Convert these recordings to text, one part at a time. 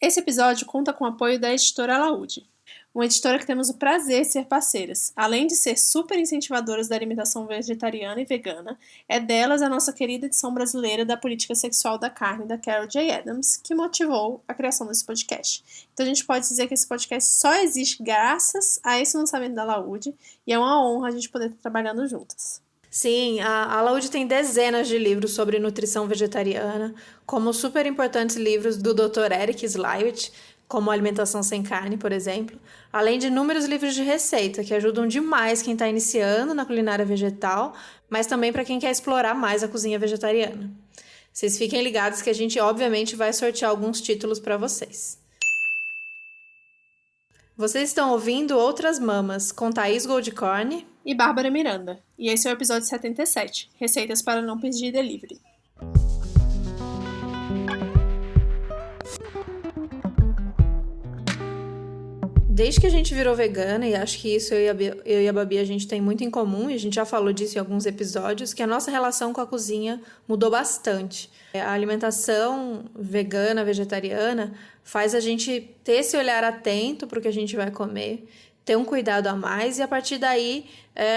Esse episódio conta com o apoio da editora Alaúde, uma editora que temos o prazer de ser parceiras. Além de ser super incentivadoras da alimentação vegetariana e vegana, é delas a nossa querida edição brasileira da Política Sexual da Carne, da Carol J. Adams, que motivou a criação desse podcast. Então a gente pode dizer que esse podcast só existe graças a esse lançamento da Alaúde, e é uma honra a gente poder estar trabalhando juntas. Sim, a Alaúde tem dezenas de livros sobre nutrição vegetariana, como super importantes livros do Dr. Eric Slywich, como Alimentação Sem Carne, por exemplo, além de inúmeros livros de receita, que ajudam demais quem está iniciando na culinária vegetal, mas também para quem quer explorar mais a cozinha vegetariana. Vocês fiquem ligados que a gente, obviamente, vai sortear alguns títulos para vocês. Vocês estão ouvindo Outras Mamas, com Thaís Goldcorn e Bárbara Miranda. E esse é o episódio 77, Receitas para não pedir delivery. Desde que a gente virou vegana, e acho que isso eu e a Babi a gente tem muito em comum, e a gente já falou disso em alguns episódios, que a nossa relação com a cozinha mudou bastante. A alimentação vegana, vegetariana, faz a gente ter esse olhar atento para o que a gente vai comer, ter um cuidado a mais, e a partir daí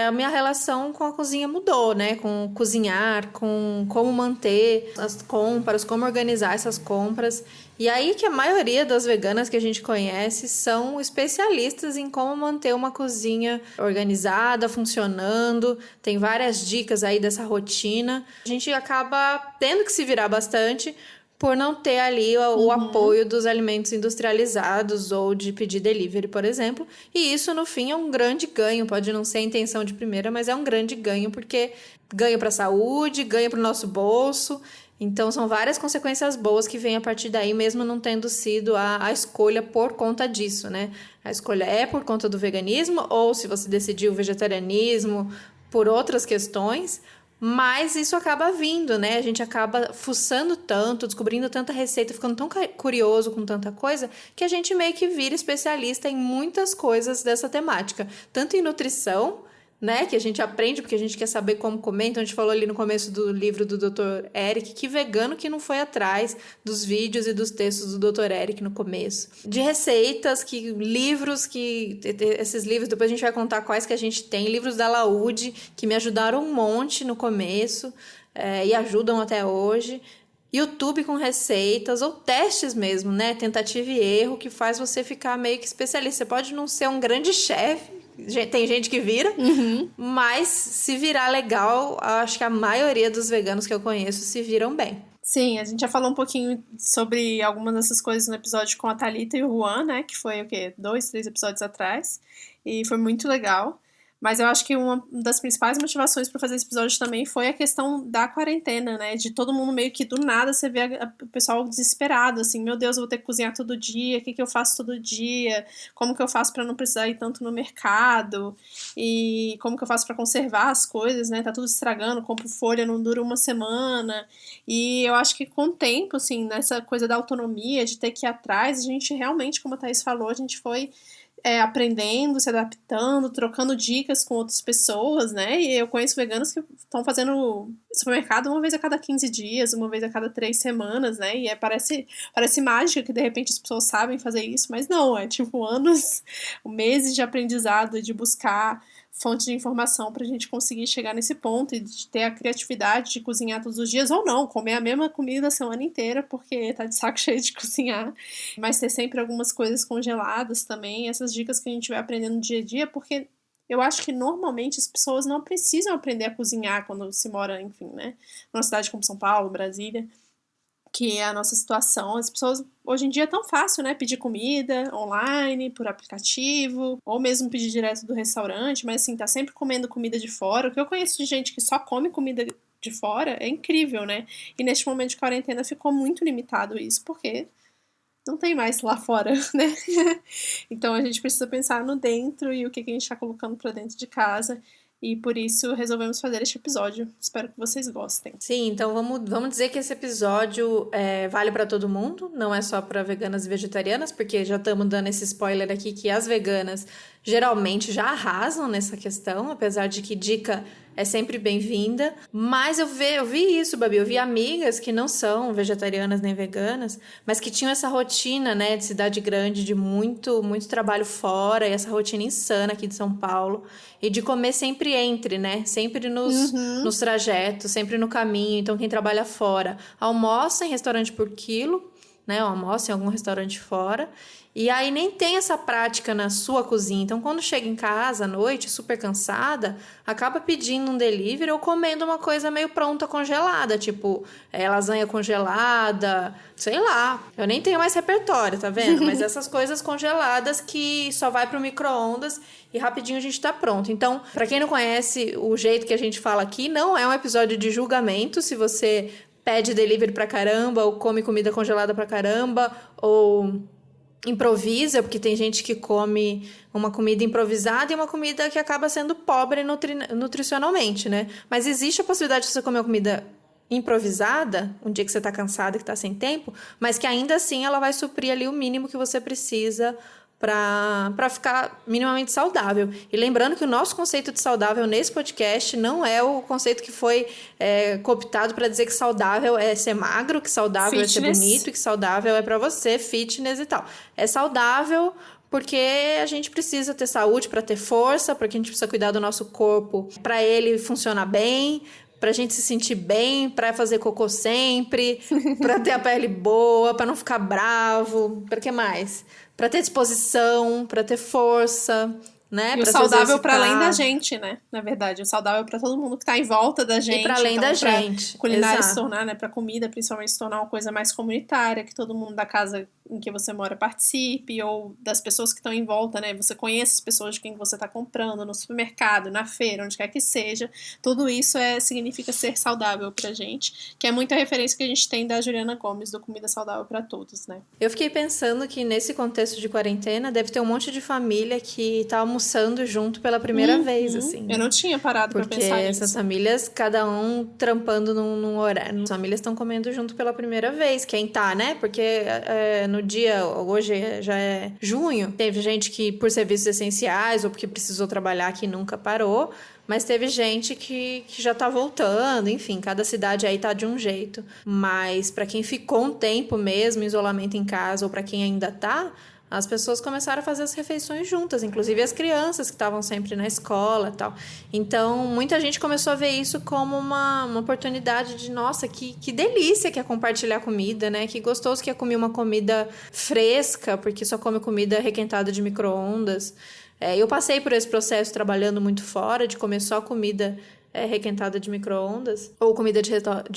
a minha relação com a cozinha mudou, né? Com cozinhar, com como manter as compras, como organizar essas compras. E aí que a maioria das veganas que a gente conhece são especialistas em como manter uma cozinha organizada, funcionando. Tem várias dicas aí dessa rotina. A gente acaba tendo que se virar bastante por não ter ali o apoio dos alimentos industrializados ou de pedir delivery, por exemplo. E isso, no fim, é um grande ganho. Pode não ser a intenção de primeira, mas é um grande ganho, porque ganho para a saúde, ganho para o nosso bolso. Então, são várias consequências boas que vêm a partir daí, mesmo não tendo sido a escolha por conta disso, né? A escolha é por conta do veganismo, ou se você decidiu o vegetarianismo por outras questões. Mas isso acaba vindo, né? A gente acaba fuçando tanto, descobrindo tanta receita, ficando tão curioso com tanta coisa, que a gente meio que vira especialista em muitas coisas dessa temática. Tanto em nutrição, né? Que a gente aprende porque a gente quer saber como comer. Então a gente falou ali no começo do livro do Dr. Eric, que vegano que não foi atrás dos vídeos e dos textos do Dr. Eric no começo. De receitas, que livros, que esses livros, depois a gente vai contar quais que a gente tem. Livros da Alaúde, que me ajudaram um monte no começo e ajudam até hoje. YouTube com receitas ou testes mesmo, né? Tentativa e erro, que faz você ficar meio que especialista. Você pode não ser um grande chefe, tem gente que vira, mas se virar legal, acho que a maioria dos veganos que eu conheço se viram bem. Sim, a gente já falou um pouquinho sobre algumas dessas coisas no episódio com a Thalita e o Juan, né? Que foi, 2, 3 episódios atrás. E foi muito legal. Mas eu acho que uma das principais motivações para fazer esse episódio também foi a questão da quarentena, né? De todo mundo meio que do nada você vê o pessoal desesperado, assim, meu Deus, eu vou ter que cozinhar todo dia, o que eu faço todo dia? Como que eu faço para não precisar ir tanto no mercado? E como que eu faço para conservar as coisas, né? Tá tudo estragando, compro folha, não dura uma semana. E eu acho que com o tempo, assim, nessa coisa da autonomia, de ter que ir atrás, a gente realmente, como a Thaís falou, a gente foi aprendendo, se adaptando, trocando dicas com outras pessoas, né? E eu conheço veganos que estão fazendo supermercado uma vez a cada 15 dias, uma vez a cada 3 semanas, né? E parece mágica que de repente as pessoas sabem fazer isso, mas não, é tipo anos, meses de aprendizado, de buscar fonte de informação pra gente conseguir chegar nesse ponto e de ter a criatividade de cozinhar todos os dias, ou não, comer a mesma comida a semana inteira porque tá de saco cheio de cozinhar, mas ter sempre algumas coisas congeladas também, essas dicas que a gente vai aprendendo no dia a dia, porque eu acho que normalmente as pessoas não precisam aprender a cozinhar quando se mora, enfim, né, numa cidade como São Paulo, Brasília, que é a nossa situação. As pessoas, hoje em dia é tão fácil, né, pedir comida online, por aplicativo, ou mesmo pedir direto do restaurante, mas assim, tá sempre comendo comida de fora. O que eu conheço de gente que só come comida de fora é incrível, né? E neste momento de quarentena ficou muito limitado isso, porque não tem mais lá fora, né? Então a gente precisa pensar no dentro e o que a gente tá colocando pra dentro de casa. E por isso resolvemos fazer este episódio. Espero que vocês gostem. Sim, então vamos dizer que esse episódio vale para todo mundo, não é só para veganas e vegetarianas, porque já estamos dando esse spoiler aqui que as veganas geralmente já arrasam nessa questão, apesar de que dica é sempre bem-vinda. Mas eu vi isso, Babi. Eu vi amigas que não são vegetarianas nem veganas, mas que tinham essa rotina, né, de cidade grande, de muito, muito trabalho fora, e essa rotina insana aqui de São Paulo, e de comer sempre entre, né, sempre nos trajetos, sempre no caminho. Então, quem trabalha fora almoça em restaurante por quilo, né, almoça em algum restaurante fora, e aí nem tem essa prática na sua cozinha. Então, quando chega em casa à noite, super cansada, acaba pedindo um delivery ou comendo uma coisa meio pronta, congelada, tipo lasanha congelada, sei lá. Eu nem tenho mais repertório, tá vendo? Mas essas coisas congeladas que só vai pro micro-ondas e rapidinho a gente tá pronto. Então, pra quem não conhece o jeito que a gente fala aqui, não é um episódio de julgamento. Se você pede delivery pra caramba, ou come comida congelada pra caramba, ou improvisa, porque tem gente que come uma comida improvisada e uma comida que acaba sendo pobre nutricionalmente, né? Mas existe a possibilidade de você comer uma comida improvisada, um dia que você tá cansado, que tá sem tempo, mas que ainda assim ela vai suprir ali o mínimo que você precisa para ficar minimamente saudável. E lembrando que o nosso conceito de saudável nesse podcast não é o conceito que foi cooptado para dizer que saudável é ser magro, que saudável é ser bonito, que saudável é para você, fitness e tal. É saudável porque a gente precisa ter saúde para ter força, porque a gente precisa cuidar do nosso corpo para ele funcionar bem, pra gente se sentir bem, pra fazer cocô sempre, pra ter a pele boa, pra não ficar bravo, pra que mais? Pra ter disposição, pra ter força, né? E o saudável para além da gente, né? Na verdade, o saudável para todo mundo que tá em volta da gente. E para além então, da gente. Culinária se tornar, né? Pra comida, principalmente, se tornar uma coisa mais comunitária, que todo mundo da casa em que você mora participe, ou das pessoas que estão em volta, né? Você conhece as pessoas de quem você tá comprando, no supermercado, na feira, onde quer que seja. Tudo isso significa ser saudável pra gente, que é muita referência que a gente tem da Juliana Gomes, do Comida Saudável para Todos, né? Eu fiquei pensando que nesse contexto de quarentena deve ter um monte de família que tá almoçando junto pela primeira vez, assim. Eu não tinha parado pra pensar nisso. Porque essas famílias, cada um trampando num horário. As famílias estão comendo junto pela primeira vez. Quem tá, né? Porque no dia, hoje já é junho, teve gente que por serviços essenciais ou porque precisou trabalhar que nunca parou. Mas teve gente que já tá voltando, enfim, cada cidade aí tá de um jeito. Mas para quem ficou um tempo mesmo, em isolamento em casa, ou para quem ainda tá, as pessoas começaram a fazer as refeições juntas, inclusive as crianças que estavam sempre na escola e tal. Então, muita gente começou a ver isso como uma oportunidade de, nossa, que delícia que é compartilhar comida, né? Que gostoso que é comer uma comida fresca, porque só come comida requentada de micro-ondas. Eu passei por esse processo trabalhando muito fora, de comer só comida requentada de micro-ondas, ou comida de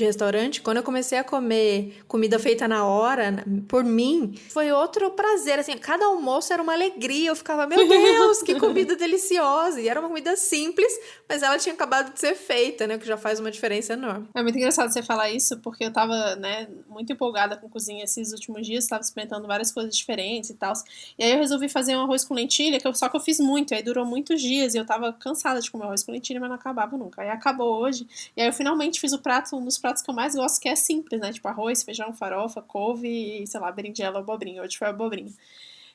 restaurante. Quando eu comecei a comer comida feita na hora, por mim, foi outro prazer, assim, cada almoço era uma alegria, eu ficava, meu Deus, que comida deliciosa, e era uma comida simples, mas ela tinha acabado de ser feita, né, o que já faz uma diferença enorme. É muito engraçado você falar isso, porque eu tava, né, muito empolgada com cozinha esses últimos dias, tava experimentando várias coisas diferentes e tal, e aí eu resolvi fazer um arroz com lentilha, só que eu fiz muito, aí durou muitos dias, e eu tava cansada de comer arroz com lentilha, mas não acabava nunca. Aí acabou hoje, e aí eu finalmente fiz um dos pratos que eu mais gosto, que é simples, né, tipo arroz, feijão, farofa, couve e, sei lá, berinjela, abobrinha. Hoje foi abobrinha.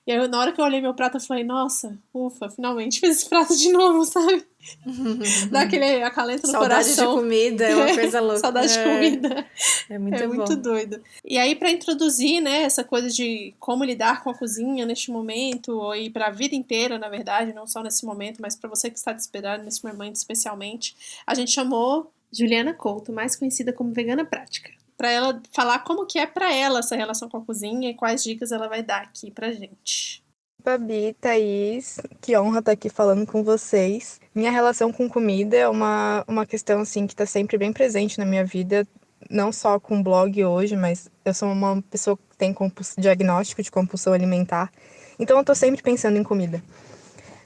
E aí, na hora que eu olhei meu prato, eu falei, nossa, ufa, finalmente fiz esse prato de novo, sabe? Dá aquele acalento no coração. Saudade de comida, é uma coisa louca. Saudade de comida. É muito bom. É muito doido. E aí, pra introduzir, né, essa coisa de como lidar com a cozinha neste momento, e pra vida inteira, na verdade, não só nesse momento, mas pra você que está desesperado nesse momento especialmente, a gente chamou Juliana Couto, mais conhecida como Vegana Prática, para ela falar como que é para ela essa relação com a cozinha e quais dicas ela vai dar aqui pra gente. Babi, Thaís, que honra estar aqui falando com vocês. Minha relação com comida é uma questão assim que está sempre bem presente na minha vida, não só com o blog hoje, mas eu sou uma pessoa que tem diagnóstico de compulsão alimentar, então eu estou sempre pensando em comida.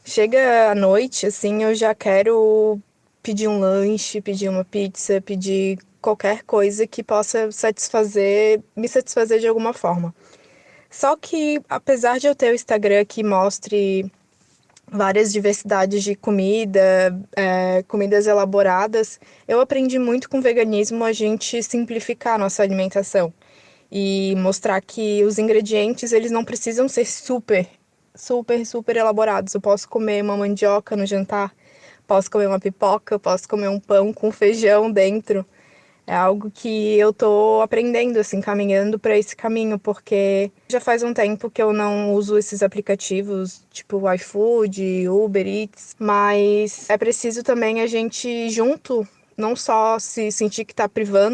Chega à noite, assim, eu já quero pedir um lanche, pedir uma pizza, pedir qualquer coisa que possa me satisfazer de alguma forma. Só que, apesar de eu ter o Instagram que mostre várias diversidades de comida, comidas elaboradas, eu aprendi muito com o veganismo a gente simplificar a nossa alimentação e mostrar que os ingredientes eles não precisam ser super super, super elaborados. Eu posso comer uma mandioca no jantar, posso comer uma pipoca, posso comer um pão com feijão dentro. É algo que eu tô aprendendo, assim, caminhando para esse caminho, porque já faz um tempo que eu não uso esses aplicativos, tipo iFood, Uber Eats, mas é preciso também a gente junto, não só se sentir que tá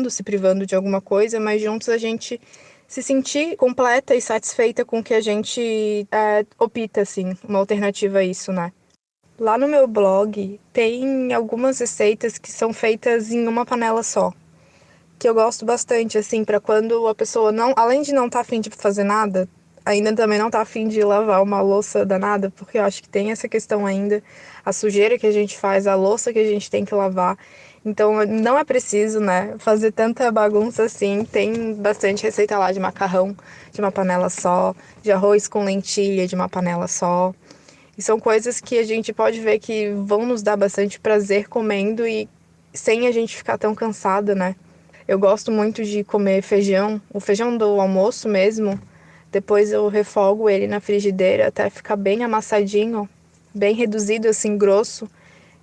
se privando de alguma coisa, mas juntos a gente se sentir completa e satisfeita com o que a gente opta, assim, uma alternativa a isso, né? Lá no meu blog tem algumas receitas que são feitas em uma panela só, que eu gosto bastante, assim, para quando a pessoa não, além de não estar afim de fazer nada, ainda também não tá afim de lavar uma louça danada, porque eu acho que tem essa questão ainda, a sujeira que a gente faz, a louça que a gente tem que lavar. Então não é preciso, né, fazer tanta bagunça assim. Tem bastante receita lá de macarrão de uma panela só, de arroz com lentilha de uma panela só. E são coisas que a gente pode ver que vão nos dar bastante prazer comendo e sem a gente ficar tão cansada, né? Eu gosto muito de comer feijão, o feijão do almoço mesmo. Depois eu refogo ele na frigideira até ficar bem amassadinho, bem reduzido assim, grosso.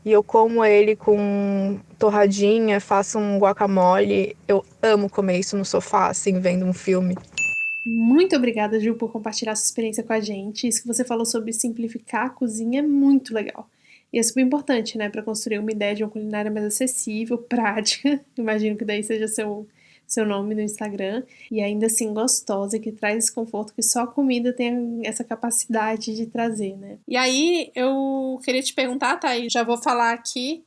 E eu como ele com torradinha, faço um guacamole. Eu amo comer isso no sofá, assim, vendo um filme. Muito obrigada, Ju, por compartilhar sua experiência com a gente. Isso que você falou sobre simplificar a cozinha é muito legal. E é super importante, né, para construir uma ideia de uma culinária mais acessível, prática. Imagino que daí seja seu nome no Instagram. E ainda assim gostosa, que traz esse conforto que só a comida tem essa capacidade de trazer, né? E aí eu queria te perguntar, tá? E já vou falar aqui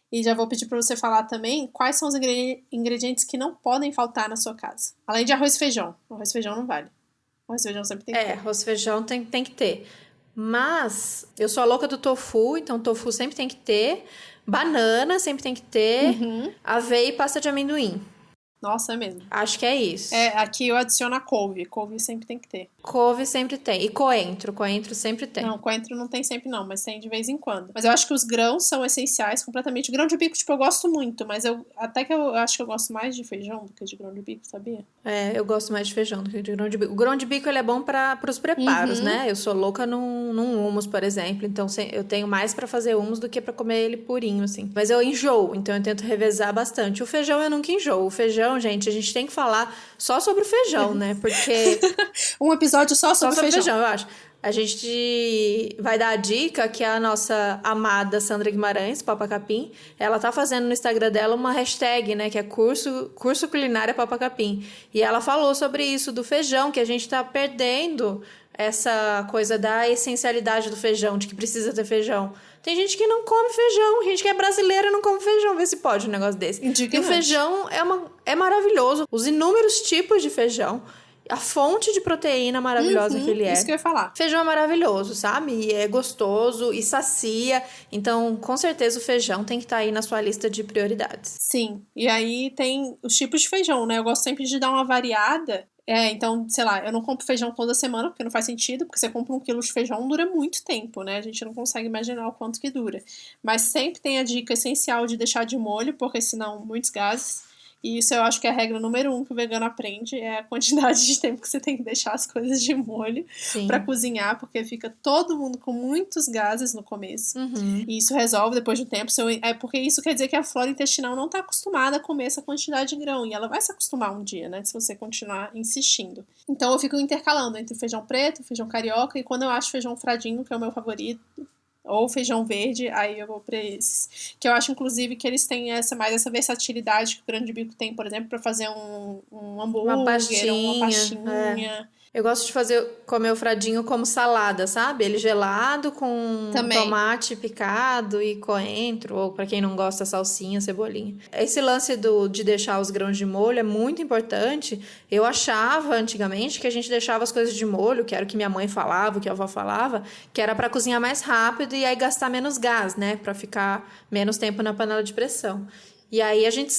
e já vou pedir para você falar também quais são os ingredientes que não podem faltar na sua casa. Além de arroz e feijão. Arroz e feijão não vale. Arroz e feijão sempre tem que ter. Arroz e feijão tem que ter. Mas eu sou a louca do tofu, então tofu sempre tem que ter. Banana sempre tem que ter. Aveia e pasta de amendoim. Nossa, é mesmo. Acho que é isso. Aqui eu adiciono a couve. Couve sempre tem que ter. Couve sempre tem. E coentro. Coentro sempre tem. Não, coentro não tem sempre não, mas tem de vez em quando. Mas eu acho que os grãos são essenciais completamente. O grão de bico, tipo, eu gosto muito, mas eu acho que eu gosto mais de feijão do que de grão de bico, sabia? Eu gosto mais de feijão do que de grão de bico. O grão de bico, ele é bom para os preparos, né? Eu sou louca num hummus, por exemplo. Então, eu tenho mais para fazer hummus do que para comer ele purinho, assim. Mas eu enjoo, então eu tento revezar bastante. O feijão eu nunca enjoo. O feijão, gente, a gente tem que falar só sobre o feijão, né? Porque... um episódio só sobre feijão, eu acho. A gente vai dar a dica que a nossa amada Sandra Guimarães, Papa Capim, ela tá fazendo no Instagram dela uma hashtag, né, que é curso culinária Papa Capim. E ela falou sobre isso do feijão, que a gente tá perdendo essa coisa da essencialidade do feijão, de que precisa ter feijão. Tem gente que não come feijão, gente que é brasileira e não come feijão. Vê se pode um negócio desse. Indignante. E o feijão é maravilhoso. Os inúmeros tipos de feijão. A fonte de proteína maravilhosa que ele é. Isso que eu ia falar. Feijão é maravilhoso, sabe? E é gostoso e sacia. Então, com certeza, o feijão tem que estar aí na sua lista de prioridades. Sim. E aí tem os tipos de feijão, né? Eu gosto sempre de dar uma variada. Então, sei lá, eu não compro feijão toda semana, porque não faz sentido, porque você compra 1 quilo de feijão, dura muito tempo, né? A gente não consegue imaginar o quanto que dura. Mas sempre tem a dica essencial de deixar de molho, porque senão muitos gases. E isso eu acho que é a regra número 1 que o vegano aprende, é a quantidade de tempo que você tem que deixar as coisas de molho pra cozinhar, porque fica todo mundo com muitos gases no começo. E isso resolve depois do tempo. Porque isso quer dizer que a flora intestinal não tá acostumada a comer essa quantidade de grão. E ela vai se acostumar um dia, né? Se você continuar insistindo. Então eu fico intercalando entre feijão preto, feijão carioca, e quando eu acho feijão fradinho, que é o meu favorito, ou feijão verde, aí eu vou pra esses. Que eu acho, inclusive, que eles têm mais essa versatilidade que o grão de bico tem, por exemplo, pra fazer um hambúrguer, uma pastinha. Eu gosto de comer o fradinho como salada, sabe? Ele gelado com tomate picado e coentro, ou pra quem não gosta, salsinha, cebolinha. Esse lance de deixar os grãos de molho é muito importante. Eu achava antigamente que a gente deixava as coisas de molho, que era o que minha mãe falava, o que a avó falava, que era pra cozinhar mais rápido e aí gastar menos gás, né? Pra ficar menos tempo na panela de pressão. E aí a gente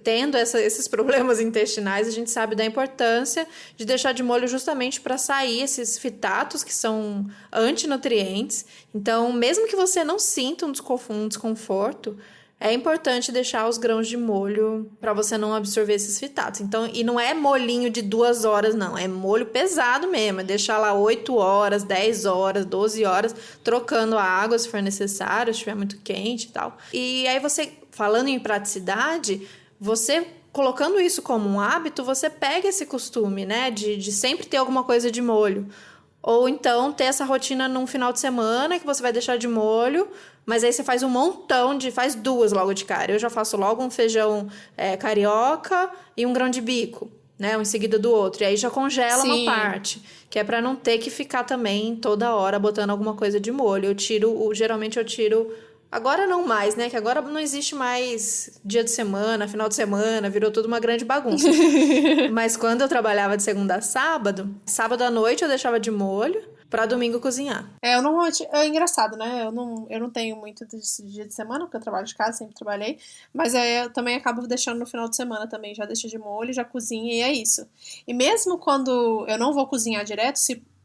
tendo esses problemas intestinais, a gente sabe da importância de deixar de molho justamente para sair esses fitatos que são antinutrientes. Então, mesmo que você não sinta um desconforto, é importante deixar os grãos de molho para você não absorver esses fitatos. Então, e não é molhinho de 2 horas, não. É molho pesado mesmo. É deixar lá 8 horas, 10 horas, 12 horas, trocando a água se for necessário, se estiver muito quente e tal. E aí você, falando em praticidade, você colocando isso como um hábito, você pega esse costume, né? De sempre ter alguma coisa de molho. Ou então ter essa rotina num final de semana que você vai deixar de molho, mas aí você faz um montão faz 2 logo de cara. Eu já faço logo um feijão carioca e um grão de bico, né? Um em seguida do outro. E aí já congela uma parte, que é para não ter que ficar também toda hora botando alguma coisa de molho. Geralmente eu tiro. Agora não mais, né? Que agora não existe mais dia de semana, final de semana, virou tudo uma grande bagunça. Mas quando eu trabalhava de segunda a sábado à noite eu deixava de molho pra domingo cozinhar. Normalmente, é engraçado, né? Eu não tenho muito desse dia de semana, porque eu trabalho de casa, sempre trabalhei. Mas eu também acabo deixando no final de semana também. Já deixo de molho, já cozinho e é isso. E mesmo quando eu não vou cozinhar direto,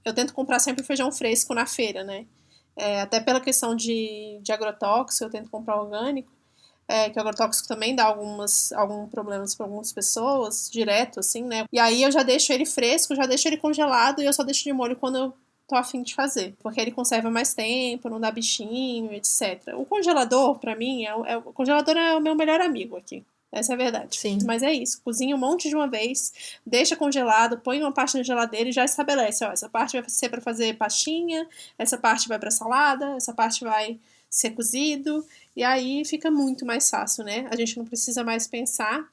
eu tento comprar sempre feijão fresco na feira, né? Até pela questão de agrotóxico, eu tento comprar orgânico, que o agrotóxico também dá alguns problemas para algumas pessoas, direto, assim, né? E aí eu já deixo ele fresco, já deixo ele congelado e eu só deixo de molho quando eu tô a fim de fazer. Porque ele conserva mais tempo, não dá bichinho, etc. O congelador, pra mim, o congelador é o meu melhor amigo aqui. Essa é a verdade. Sim. Mas é isso. Cozinha um monte de uma vez, deixa congelado, põe uma parte na geladeira e já estabelece. Ó, essa parte vai ser para fazer pastinha, essa parte vai para salada, essa parte vai ser cozido. E aí fica muito mais fácil, né? A gente não precisa mais pensar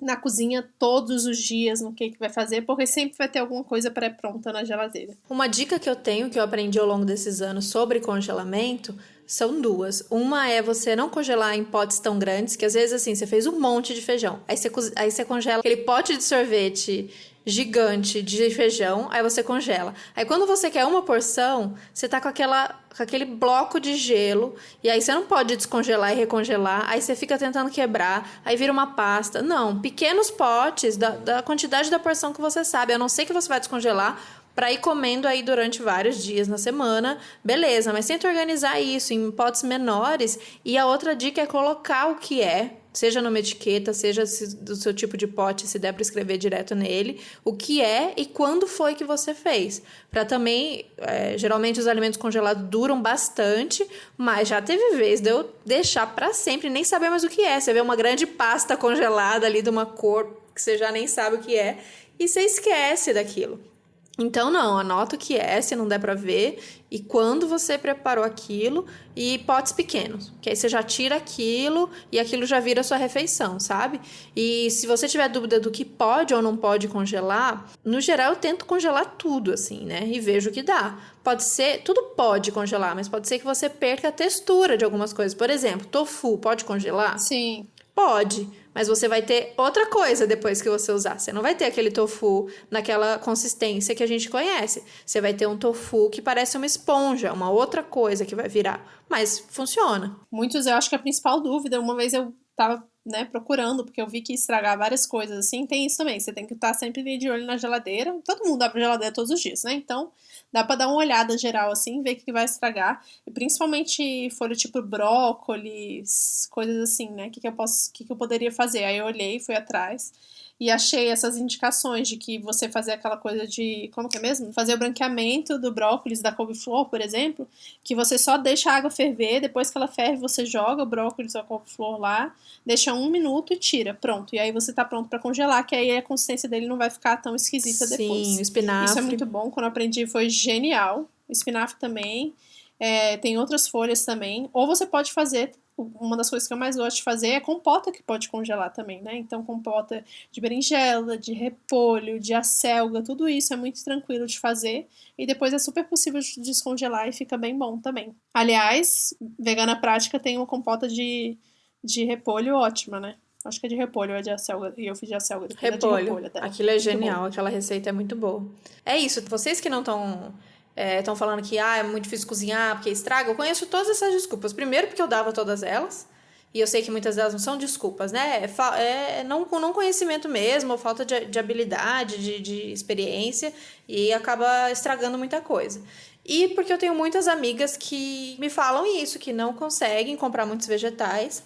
na cozinha todos os dias no que vai fazer, porque sempre vai ter alguma coisa pré-pronta na geladeira. Uma dica que eu tenho, que eu aprendi ao longo desses anos sobre congelamento, são 2. Uma é você não congelar em potes tão grandes, que às vezes assim, você fez um monte de feijão, aí você congela aquele pote de sorvete gigante de feijão, aí você congela. Aí quando você quer uma porção, você tá com aquele bloco de gelo, e aí você não pode descongelar e recongelar, aí você fica tentando quebrar, aí vira uma pasta. Não, pequenos potes da quantidade da porção que você sabe, a não ser que você vai descongelar para ir comendo aí durante vários dias na semana, beleza, mas tenta organizar isso em potes menores. E a outra dica é colocar o que seja numa etiqueta, seja do seu tipo de pote, se der para escrever direto nele, o que é e quando foi que você fez. Para também, geralmente os alimentos congelados duram bastante, mas já teve vez de eu deixar para sempre, nem saber mais o que é. Você vê uma grande pasta congelada ali de uma cor que você já nem sabe o que é, e você esquece daquilo. Então, não, anota o que se não der pra ver, e quando você preparou aquilo, e potes pequenos, que aí você já tira aquilo, e aquilo já vira a sua refeição, sabe? E se você tiver dúvida do que pode ou não pode congelar, no geral eu tento congelar tudo, assim, né? E vejo o que dá. Pode ser, tudo pode congelar, mas pode ser que você perca a textura de algumas coisas. Por exemplo, tofu, pode congelar? Sim. Pode, mas você vai ter outra coisa depois que você usar. Você não vai ter aquele tofu naquela consistência que a gente conhece. Você vai ter um tofu que parece uma esponja, uma outra coisa que vai virar. Mas funciona. Eu acho que a principal dúvida, uma vez eu tava, né, procurando, porque eu vi que ia estragar várias coisas, assim, tem isso também. Você tem que estar sempre de olho na geladeira. Todo mundo abre a geladeira todos os dias, né? Então, dá pra dar uma olhada geral, assim, ver o que vai estragar. E principalmente folha tipo brócolis, coisas assim, né? O que eu poderia fazer? Aí eu olhei, fui atrás e achei essas indicações de que você fazer aquela coisa de, como que é mesmo? Fazer o branqueamento do brócolis, da couve-flor, por exemplo, que você só deixa a água ferver, depois que ela ferve, você joga o brócolis ou a couve-flor lá, deixa 1 minuto e tira, pronto. E aí você tá pronto pra congelar, que aí a consistência dele não vai ficar tão esquisita depois. Sim, o espinafre. Isso é muito bom, quando eu aprendi foi genial. O espinafre também. Tem outras folhas também. Ou você pode fazer, uma das coisas que eu mais gosto de fazer é compota que pode congelar também, né? Então, compota de berinjela, de repolho, de acelga, tudo isso é muito tranquilo de fazer. E depois é super possível de descongelar e fica bem bom também. Aliás, Vegana Prática tem uma compota de repolho ótima, né? Acho que é de repolho ou é de acelga. E eu fiz de acelga. Repolho. De repolho até. Aquilo é muito genial. bom. Aquela receita é muito boa. É isso. Vocês que não estão falando que é muito difícil cozinhar porque estraga, eu conheço todas essas desculpas. Primeiro porque eu dava todas elas. E eu sei que muitas delas não são desculpas, né? Não conhecimento mesmo, ou falta de habilidade, de experiência. E acaba estragando muita coisa. E porque eu tenho muitas amigas que me falam isso, que não conseguem comprar muitos vegetais,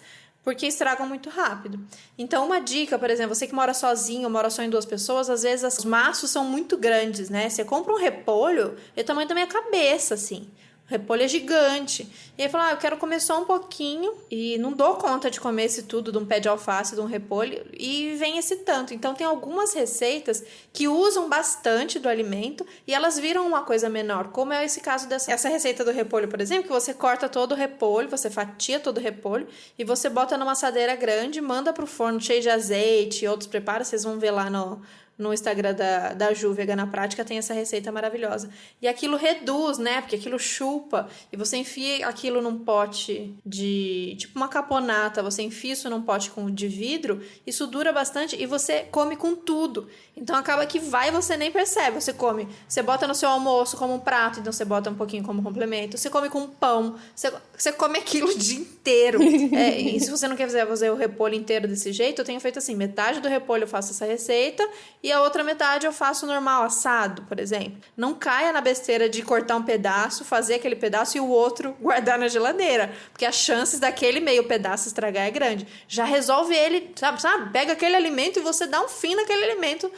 porque estragam muito rápido. Então, uma dica, por exemplo, você que mora sozinho, mora só em 2 pessoas, às vezes os maços são muito grandes, né? Você compra um repolho, é o tamanho da minha cabeça, assim. O repolho é gigante. E aí fala, eu quero comer só um pouquinho e não dou conta de comer esse tudo de um pé de alface, de um repolho, e vem esse tanto. Então, tem algumas receitas que usam bastante do alimento e elas viram uma coisa menor, como é esse caso essa receita do repolho, por exemplo, que você corta todo o repolho, você fatia todo o repolho e você bota numa assadeira grande, manda pro forno cheio de azeite e outros preparos, vocês vão ver lá no Instagram da Ju, Vegana Prática, tem essa receita maravilhosa. E aquilo reduz, né? Porque aquilo chupa. E você enfia aquilo num pote de... tipo uma caponata. Você enfia isso num pote de vidro. Isso dura bastante e você come com tudo. Então acaba que vai e você nem percebe. Você come. Você bota no seu almoço como um prato. Então você bota um pouquinho como complemento. Você come com pão. Você come aquilo o dia inteiro. E se você não quer fazer o repolho inteiro desse jeito, eu tenho feito assim. Metade do repolho eu faço essa receita. E a outra metade eu faço normal, assado, por exemplo. Não caia na besteira de cortar um pedaço, fazer aquele pedaço e o outro guardar na geladeira. Porque as chances daquele meio pedaço estragar é grande. Já resolve ele, sabe? Pega aquele alimento e você dá um fim naquele alimento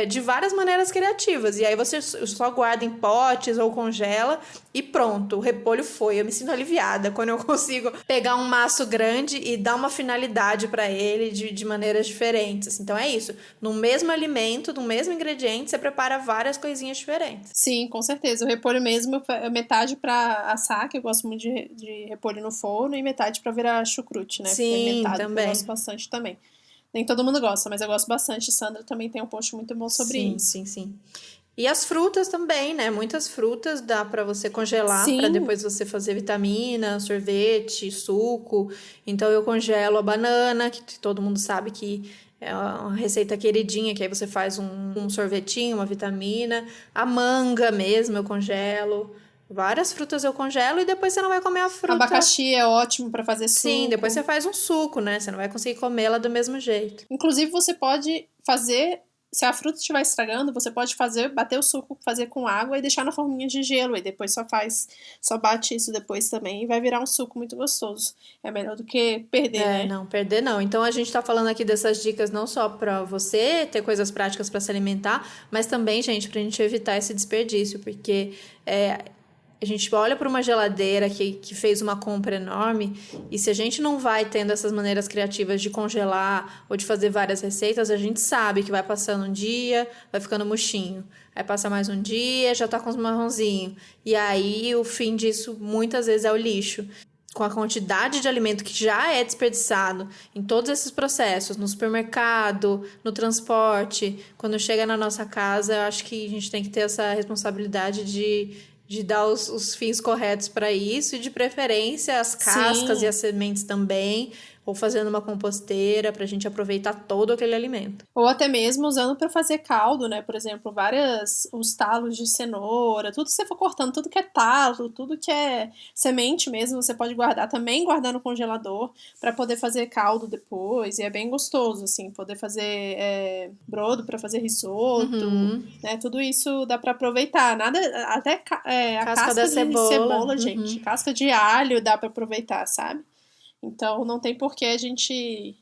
de várias maneiras criativas. E aí você só guarda em potes ou congela e pronto, o repolho foi. Eu me sinto aliviada quando eu consigo pegar um maço grande e dar uma finalidade para ele de maneiras diferentes. Então é isso. No mesmo alimento, no mesmo ingrediente, você prepara várias coisinhas diferentes. Sim, com certeza. O repolho mesmo, metade para assar, que eu gosto muito de repolho no forno, e metade para virar chucrute, né? Sim, também. Eu gosto bastante também. Nem todo mundo gosta, mas eu gosto bastante. Sandra também tem um post muito bom sobre isso. Sim. E as frutas também, né? Muitas frutas dá para você congelar para depois você fazer vitamina, sorvete, suco. Então eu congelo a banana, que todo mundo sabe que é uma receita queridinha, que aí você faz um sorvetinho, uma vitamina. A manga mesmo eu congelo. Várias frutas eu congelo e depois você não vai comer a fruta. Abacaxi é ótimo para fazer suco. Sim, depois você faz um suco, né? Você não vai conseguir comê-la do mesmo jeito. Inclusive, você pode fazer... Se a fruta estiver estragando, você pode bater o suco, fazer com água e deixar na forminha de gelo. E depois só bate isso depois também e vai virar um suco muito gostoso. É melhor do que perder, né? Não, perder não. Então a gente tá falando aqui dessas dicas não só pra você ter coisas práticas pra se alimentar, mas também, gente, pra gente evitar esse desperdício, porque a gente olha para uma geladeira que fez uma compra enorme e se a gente não vai tendo essas maneiras criativas de congelar ou de fazer várias receitas, a gente sabe que vai passando um dia, vai ficando murchinho. Aí passa mais um dia, já tá com os marronzinhos. E aí o fim disso muitas vezes é o lixo. Com a quantidade de alimento que já é desperdiçado em todos esses processos, no supermercado, no transporte, quando chega na nossa casa, eu acho que a gente tem que ter essa responsabilidade de dar os fins corretos para isso e, de preferência, as cascas e as sementes também, ou fazendo uma composteira para a gente aproveitar todo aquele alimento. Ou até mesmo usando para fazer caldo, né? Por exemplo, os talos de cenoura, tudo que você for cortando, tudo que é talo, tudo que é semente mesmo, você pode guardar no congelador para poder fazer caldo depois, e é bem gostoso, assim, poder fazer brodo para fazer risoto, né? Tudo isso dá para aproveitar, até a casca de cebola, gente, casca de alho dá para aproveitar, sabe? Então, não tem por que a gente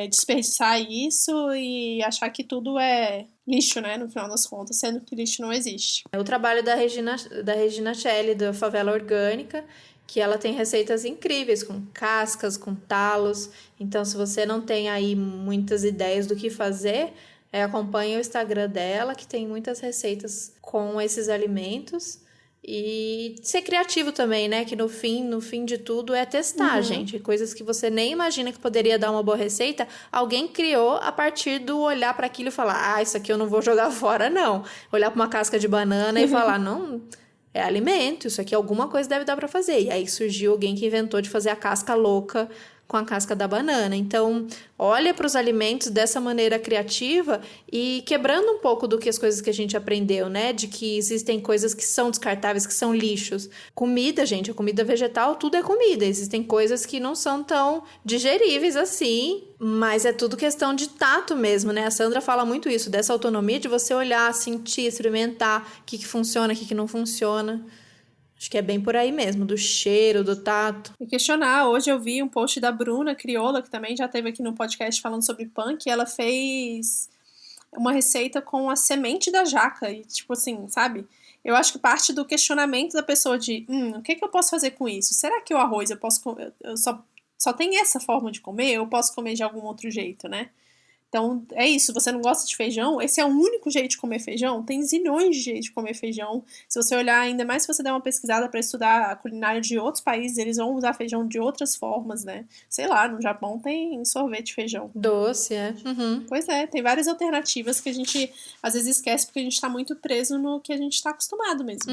desperdiçar isso e achar que tudo é lixo, né? No final das contas, sendo que lixo não existe. É o trabalho da Regina Celli, da Favela Orgânica, que ela tem receitas incríveis, com cascas, com talos. Então, se você não tem aí muitas ideias do que fazer, acompanhe o Instagram dela, que tem muitas receitas com esses alimentos. E ser criativo também, né? Que no fim de tudo é testar, gente. Coisas que você nem imagina que poderia dar uma boa receita, alguém criou a partir do olhar para aquilo e falar, isso aqui eu não vou jogar fora, não. Olhar para uma casca de banana e falar, não, é alimento, isso aqui alguma coisa deve dar para fazer. E aí surgiu alguém que inventou de fazer a casca louca com a casca da banana. Então, olha para os alimentos dessa maneira criativa e quebrando um pouco do que as coisas que a gente aprendeu, né? De que existem coisas que são descartáveis, que são lixos. Comida, gente, a comida vegetal, tudo é comida. Existem coisas que não são tão digeríveis assim, mas é tudo questão de tato mesmo, né? A Sandra fala muito isso, dessa autonomia de você olhar, sentir, experimentar o que funciona, o que não funciona. Acho que é bem por aí mesmo, do cheiro, do tato. E questionar, hoje eu vi um post da Bruna Crioula, que também já esteve aqui no podcast falando sobre punk, e ela fez uma receita com a semente da jaca, e tipo assim, sabe? Eu acho que parte do questionamento da pessoa de, o que que eu posso fazer com isso? Será que o arroz eu só tem essa forma de comer? Ou eu posso comer de algum outro jeito, né? Então, é isso. Você não gosta de feijão? Esse é o único jeito de comer feijão? Tem zilhões de jeitos de comer feijão. Se você olhar, ainda mais se você der uma pesquisada para estudar a culinária de outros países, eles vão usar feijão de outras formas, né? Sei lá, no Japão tem sorvete de feijão. Doce, é. Uhum. Pois é, tem várias alternativas que a gente às vezes esquece porque a gente tá muito preso no que a gente tá acostumado mesmo.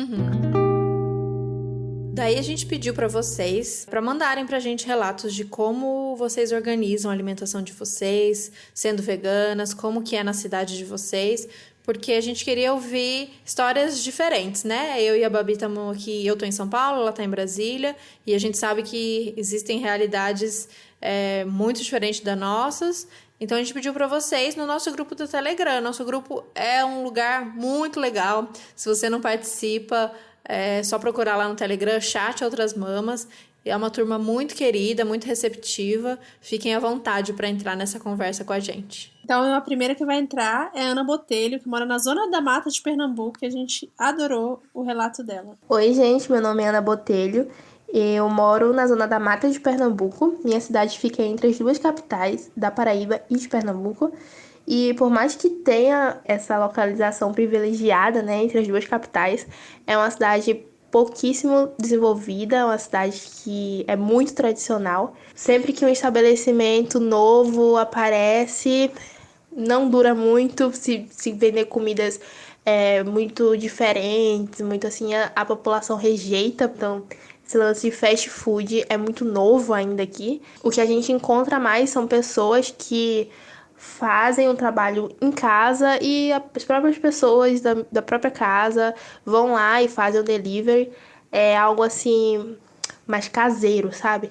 Daí a gente pediu para vocês para mandarem pra gente relatos de como vocês organizam a alimentação de vocês, sendo veganas, como que é na cidade de vocês, porque a gente queria ouvir histórias diferentes, né? Eu e a Babi estamos aqui, eu tô em São Paulo, ela tá em Brasília, e a gente sabe que existem realidades muito diferentes das nossas. Então a gente pediu para vocês no nosso grupo do Telegram. Nosso grupo é um lugar muito legal. Se você não participa, é só procurar lá no Telegram, Chat Outras Mamas. É uma turma muito querida, muito receptiva. Fiquem à vontade para entrar nessa conversa com a gente. Então a primeira que vai entrar é a Ana Botelho, que mora na Zona da Mata de Pernambuco, e a gente adorou o relato dela. Oi, gente, meu nome é Ana Botelho. Eu moro na Zona da Mata de Pernambuco. Minha cidade fica entre as duas capitais, da Paraíba e de Pernambuco. E por mais que tenha essa localização privilegiada, né, entre as duas capitais, é uma cidade pouquíssimo desenvolvida, é uma cidade que é muito tradicional. Sempre que um estabelecimento novo aparece, não dura muito. Se vender comidas muito diferentes, muito assim, a população rejeita. Então, esse lance de fast food é muito novo ainda aqui. O que a gente encontra mais são pessoas que fazem um trabalho em casa e as próprias pessoas da própria casa vão lá e fazem o delivery. É algo assim mais caseiro, sabe?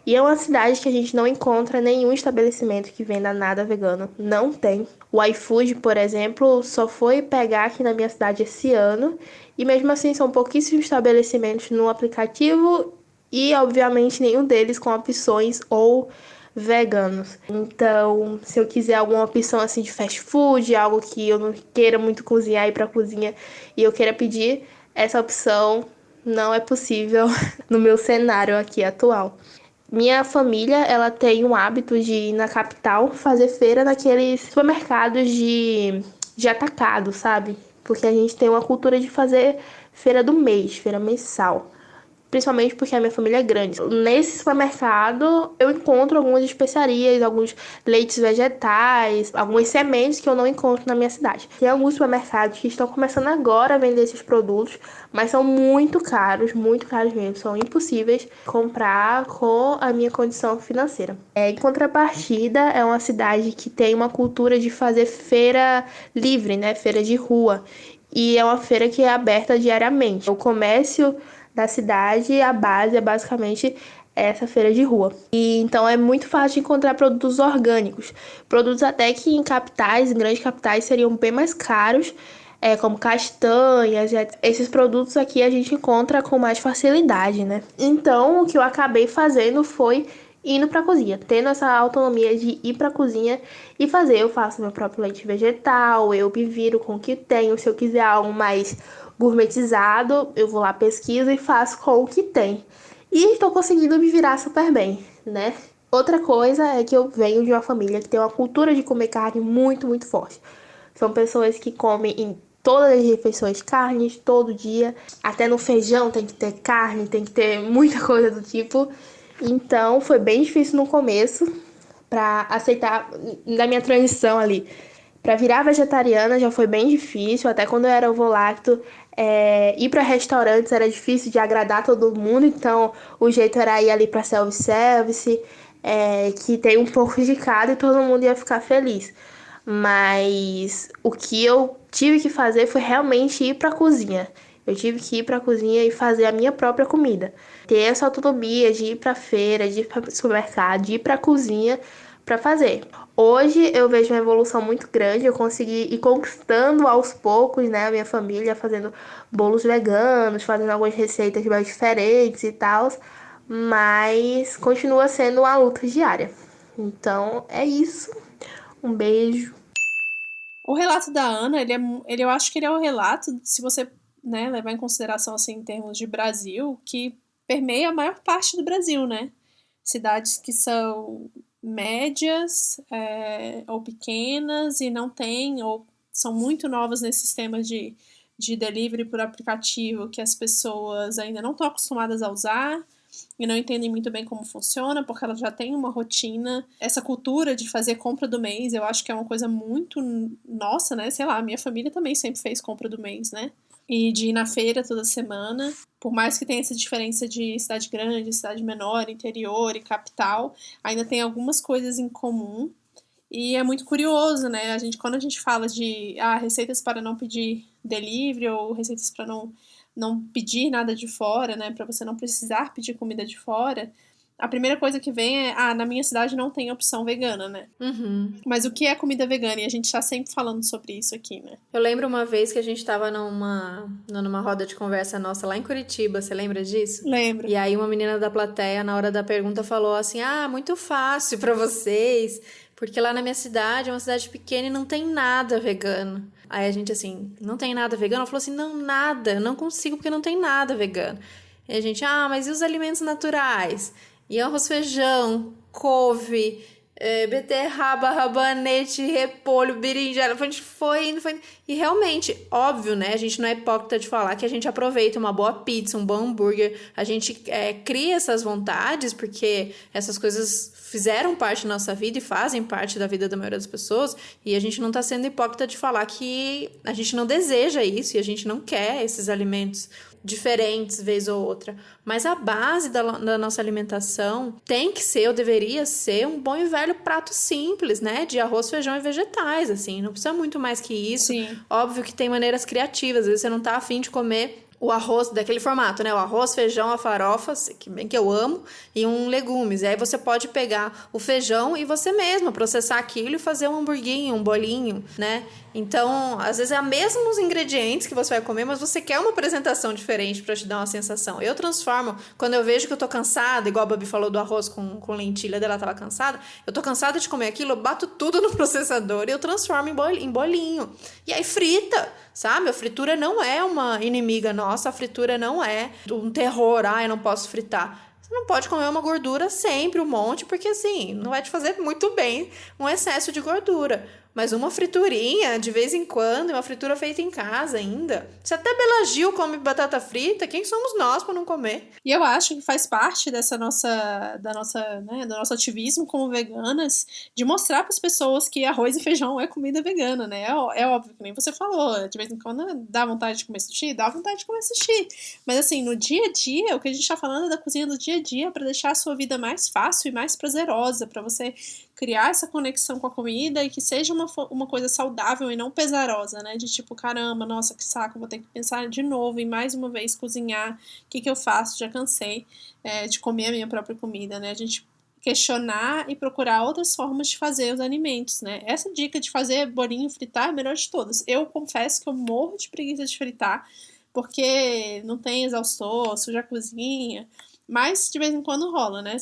E é uma cidade que a gente não encontra nenhum estabelecimento que venda nada vegano. Não tem. O iFood, por exemplo, só foi pegar aqui na minha cidade esse ano. E mesmo assim são pouquíssimos estabelecimentos no aplicativo e, obviamente, nenhum deles com opções ou veganos. Então, se eu quiser alguma opção assim de fast food, algo que eu não queira muito cozinhar, ir pra cozinha e eu queira pedir, essa opção não é possível no meu cenário aqui atual. Minha família, ela tem um hábito de ir na capital fazer feira naqueles supermercados de atacado, sabe? Porque a gente tem uma cultura de fazer feira do mês, feira mensal. Principalmente porque a minha família é grande. Nesse supermercado, eu encontro algumas especiarias, alguns leites vegetais, algumas sementes que eu não encontro na minha cidade. Tem alguns supermercados que estão começando agora a vender esses produtos, mas são muito caros mesmo. São impossíveis comprar com a minha condição financeira. Em contrapartida, é uma cidade que tem uma cultura de fazer feira livre, né? Feira de rua. E é uma feira que é aberta diariamente. O comércio da cidade, a base é basicamente essa feira de rua. E então é muito fácil de encontrar produtos orgânicos. Produtos até que em capitais, em grandes capitais, seriam bem mais caros, como castanhas. Esses produtos aqui a gente encontra com mais facilidade, né? Então, o que eu acabei fazendo foi indo pra cozinha, tendo essa autonomia de ir pra cozinha e fazer. Eu faço meu próprio leite vegetal, eu me viro com o que tenho. Se eu quiser algo mais gourmetizado, eu vou lá, pesquiso e faço com o que tem. E estou conseguindo me virar super bem, né? Outra coisa é que eu venho de uma família que tem uma cultura de comer carne muito, muito forte. São pessoas que comem em todas as refeições carnes, todo dia. Até no feijão tem que ter carne, tem que ter muita coisa do tipo. Então, foi bem difícil no começo para aceitar, na minha transição ali. Para virar vegetariana já foi bem difícil, até quando eu era ovo-lacto, ir para restaurantes era difícil de agradar todo mundo, então o jeito era ir ali para self-service, que tem um pouco de cada e todo mundo ia ficar feliz. Mas o que eu tive que fazer foi realmente ir para a cozinha. Eu tive que ir para a cozinha e fazer a minha própria comida. Ter essa autonomia de ir para a feira, de ir para o supermercado, de ir para a cozinha, para fazer. Hoje eu vejo uma evolução muito grande, eu consegui ir conquistando aos poucos, né, a minha família, fazendo bolos veganos, fazendo algumas receitas mais diferentes e tal, mas continua sendo uma luta diária. Então é isso. Um beijo. O relato da Ana, eu acho que ele é o relato, se você, né, levar em consideração assim em termos de Brasil, que permeia a maior parte do Brasil, né? Cidades que são médias ou pequenas e não têm, ou são muito novas nesse sistema de delivery por aplicativo que as pessoas ainda não estão acostumadas a usar e não entendem muito bem como funciona, porque elas já têm uma rotina. Essa cultura de fazer compra do mês, eu acho que é uma coisa muito nossa, né? Sei lá, a minha família também sempre fez compra do mês, né? E de ir na feira toda semana. Por mais que tenha essa diferença de cidade grande, cidade menor, interior e capital, ainda tem algumas coisas em comum. E é muito curioso, né? Quando a gente fala de receitas para não pedir delivery ou receitas para não pedir nada de fora, né? Para você não precisar pedir comida de fora, a primeira coisa que vem é, na minha cidade não tem opção vegana, né? Uhum. Mas o que é comida vegana? E a gente tá sempre falando sobre isso aqui, né? Eu lembro uma vez que a gente tava numa roda de conversa nossa lá em Curitiba, você lembra disso? Lembro. E aí uma menina da plateia, na hora da pergunta, falou assim, muito fácil pra vocês, porque lá na minha cidade, é uma cidade pequena e não tem nada vegano. Aí a gente assim, não tem nada vegano? Ela falou assim, não, nada, não consigo porque não tem nada vegano. E a gente, mas e os alimentos naturais? E arroz, feijão, couve, beterraba, rabanete, repolho, berinjela. A gente foi indo. E realmente, óbvio, né? A gente não é hipócrita de falar que a gente aproveita uma boa pizza, um bom hambúrguer. A gente cria essas vontades porque essas coisas fizeram parte da nossa vida e fazem parte da vida da maioria das pessoas. E a gente não tá sendo hipócrita de falar que a gente não deseja isso e a gente não quer esses alimentos diferentes, vez ou outra. Mas a base da nossa alimentação tem que ser, ou deveria ser, um bom e velho prato simples, né? De arroz, feijão e vegetais, assim. Não precisa muito mais que isso. Sim. Óbvio que tem maneiras criativas. Às vezes você não tá afim de comer o arroz daquele formato, né? O arroz, feijão, a farofa, que bem que eu amo, e legumes. E aí você pode pegar o feijão e você mesmo processar aquilo e fazer um hamburguinho, um bolinho, né? Então, às vezes é os mesmos ingredientes que você vai comer, mas você quer uma apresentação diferente para te dar uma sensação. Eu transformo, quando eu vejo que eu tô cansada, igual a Babi falou do arroz com lentilha, dela tava cansada, eu tô cansada de comer aquilo, eu bato tudo no processador e eu transformo em bolinho. E aí frita, sabe? A fritura não é uma inimiga nossa, a fritura não é um terror, eu não posso fritar. Você não pode comer uma gordura sempre, um monte, porque assim, não vai te fazer muito bem um excesso de gordura. Mas uma friturinha, de vez em quando, uma fritura feita em casa ainda. Se até Bela Gil come batata frita, quem somos nós para não comer? E eu acho que faz parte do nosso ativismo como veganas, de mostrar para as pessoas que arroz e feijão é comida vegana, né? É óbvio, que nem você falou, de vez em quando dá vontade de comer sushi, dá vontade de comer sushi. Mas assim, no dia a dia, o que a gente tá falando é da cozinha do dia a dia para deixar a sua vida mais fácil e mais prazerosa, para você criar essa conexão com a comida e que seja uma coisa saudável e não pesarosa, né? De tipo, caramba, nossa, que saco, vou ter que pensar de novo e mais uma vez cozinhar. O que eu faço? Já cansei de comer a minha própria comida, né? A gente questionar e procurar outras formas de fazer os alimentos, né? Essa dica de fazer bolinho fritar é a melhor de todas. Eu confesso que eu morro de preguiça de fritar, porque não tem exaustor, suja a cozinha. Mas de vez em quando rola, né?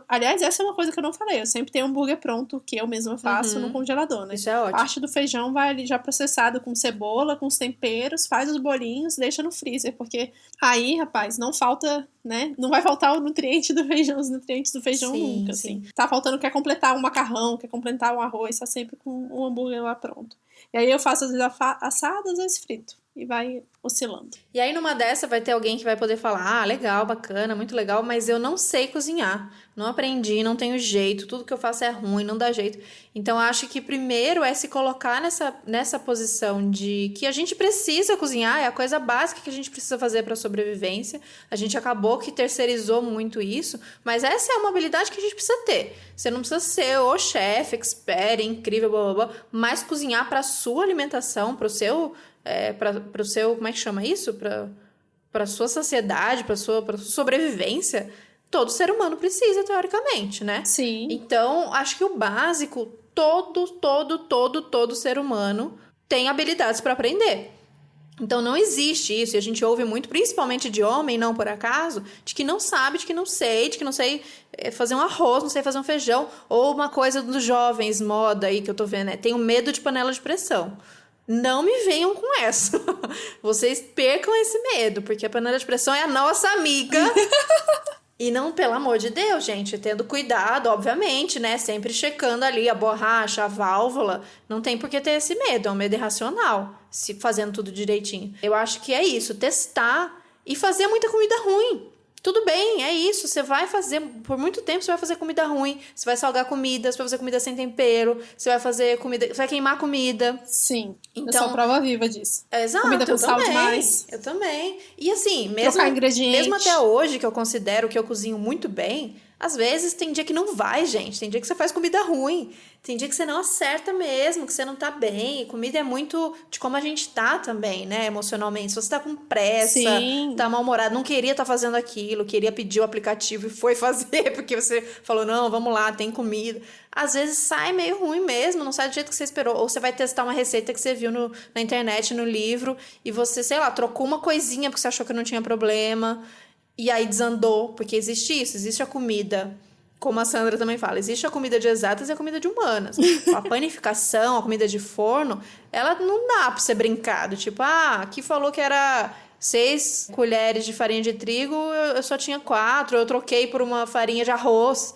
Aliás, essa é uma coisa que eu não falei. Eu sempre tenho um hambúrguer pronto que eu mesma faço no congelador, né? Isso é ótimo. Parte do feijão vai ali já processado com cebola, com os temperos, faz os bolinhos, deixa no freezer. Porque aí, rapaz, não falta, né? Não vai faltar o nutriente do feijão, os nutrientes do feijão nunca, assim. Tá faltando, quer completar um macarrão, quer completar um arroz, tá sempre com um hambúrguer lá pronto. E aí eu faço às vezes assado, às vezes frito. E vai oscilando. E aí numa dessa vai ter alguém que vai poder falar, legal, bacana, muito legal, mas eu não sei cozinhar, não aprendi, não tenho jeito, tudo que eu faço é ruim, não dá jeito. Então acho que primeiro é se colocar nessa posição de que a gente precisa cozinhar, é a coisa básica que a gente precisa fazer para sobrevivência. A gente acabou que terceirizou muito isso, mas essa é uma habilidade que a gente precisa ter. Você não precisa ser o chefe, expert, incrível, blá, blá, blá, mas cozinhar para sua alimentação, para o seu para o seu, como é que chama isso? Para a sua saciedade, para sua sobrevivência, todo ser humano precisa, teoricamente, né? Sim. Então, acho que o básico, todo ser humano tem habilidades para aprender. Então, não existe isso, e a gente ouve muito, principalmente de homem, não por acaso, de que não sabe, de que não sei fazer um arroz, não sei fazer um feijão, ou uma coisa dos jovens, moda aí que eu tô vendo, tenho medo de panela de pressão. Não me venham com essa. Vocês percam esse medo, porque a panela de pressão é a nossa amiga. E não, pelo amor de Deus, gente, tendo cuidado, obviamente, né? Sempre checando ali a borracha, a válvula. Não tem por que ter esse medo, é um medo irracional, se fazendo tudo direitinho. Eu acho que é isso, testar e fazer muita comida ruim. Tudo bem, é isso, você vai fazer, por muito tempo você vai fazer comida ruim, você vai salgar comida, você vai fazer comida sem tempero, você vai fazer comida, você vai queimar comida. Sim, então, eu sou prova viva disso. Exato, comida com sal demais. Eu também. E assim, trocar ingredientes. Mesmo até hoje, que eu considero que eu cozinho muito bem, às vezes tem dia que não vai, gente. Tem dia que você faz comida ruim. Tem dia que você não acerta mesmo, que você não tá bem. E comida é muito de como a gente tá também, né? Emocionalmente. Se você tá com pressa, Sim. tá mal-humorado, não queria estar fazendo aquilo, queria pedir o aplicativo e foi fazer, porque você falou, não, vamos lá, tem comida. Às vezes sai meio ruim mesmo, não sai do jeito que você esperou. Ou você vai testar uma receita que você viu na internet, no livro, e você, sei lá, trocou uma coisinha porque você achou que não tinha problema. E aí desandou, porque existe isso, existe a comida, como a Sandra também fala, existe a comida de exatas e a comida de humanas. A panificação, a comida de forno, ela não dá pra ser brincado. Tipo, aqui falou que era 6 colheres de farinha de trigo, eu só tinha 4, eu troquei por uma farinha de arroz.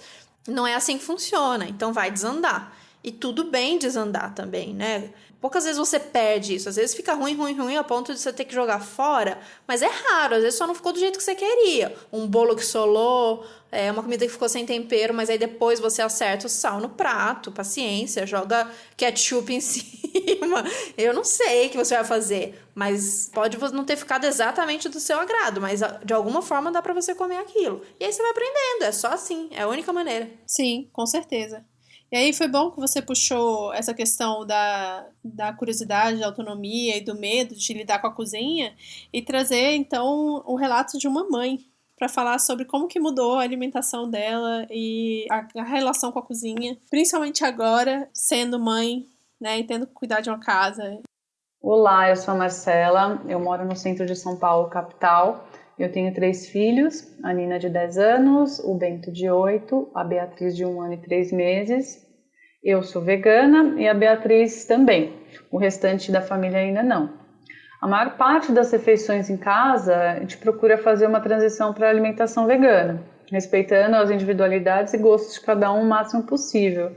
Não é assim que funciona, então vai desandar. E tudo bem desandar também, né? Poucas vezes você perde isso. Às vezes fica ruim a ponto de você ter que jogar fora. Mas é raro. Às vezes só não ficou do jeito que você queria. Um bolo que solou, uma comida que ficou sem tempero, mas aí depois você acerta o sal no prato. Paciência, joga ketchup em cima. Eu não sei o que você vai fazer. Mas pode não ter ficado exatamente do seu agrado. Mas de alguma forma dá pra você comer aquilo. E aí você vai aprendendo. É só assim. É a única maneira. Sim, com certeza. E aí foi bom que você puxou essa questão da curiosidade, da autonomia e do medo de lidar com a cozinha e trazer, então, o relato de uma mãe para falar sobre como que mudou a alimentação dela e a relação com a cozinha, principalmente agora, sendo mãe, né, e tendo que cuidar de uma casa. Olá, eu sou a Marcela, eu moro no centro de São Paulo, capital. Eu tenho 3 filhos, a Nina de 10 anos, o Bento de 8, a Beatriz de 1 ano e 3 meses. Eu sou vegana e a Beatriz também. O restante da família ainda não. A maior parte das refeições em casa, a gente procura fazer uma transição para a alimentação vegana, respeitando as individualidades e gostos de cada um o máximo possível.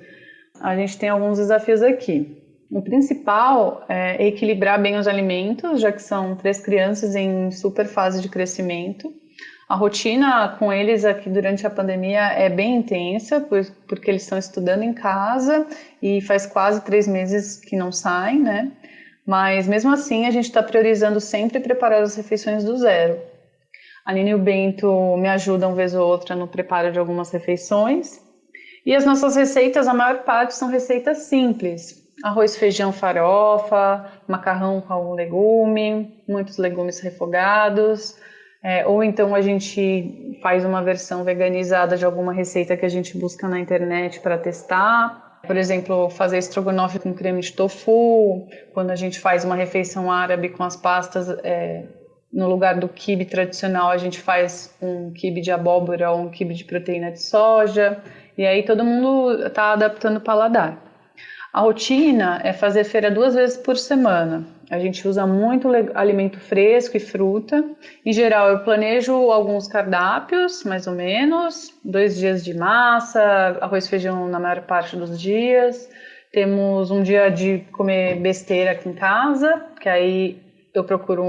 A gente tem alguns desafios aqui. O principal é equilibrar bem os alimentos, já que são 3 crianças em super fase de crescimento. A rotina com eles aqui durante a pandemia é bem intensa, porque eles estão estudando em casa e faz quase 3 meses que não saem, né? Mas mesmo assim a gente está priorizando sempre preparar as refeições do zero. A Nina e o Bento me ajudam uma vez ou outra no preparo de algumas refeições. E as nossas receitas, a maior parte são receitas simples. Arroz, feijão, farofa, macarrão com algum legume, muitos legumes refogados. Ou então a gente faz uma versão veganizada de alguma receita que a gente busca na internet para testar. Por exemplo, fazer estrogonofe com creme de tofu. Quando a gente faz uma refeição árabe com as pastas, no lugar do quibe tradicional, a gente faz um quibe de abóbora ou um quibe de proteína de soja. E aí todo mundo está adaptando o paladar. A rotina é fazer feira 2 vezes por semana. A gente usa muito alimento fresco e fruta. Em geral, eu planejo alguns cardápios, mais ou menos. 2 dias de massa, arroz e feijão na maior parte dos dias. Temos um dia de comer besteira aqui em casa, que aí eu procuro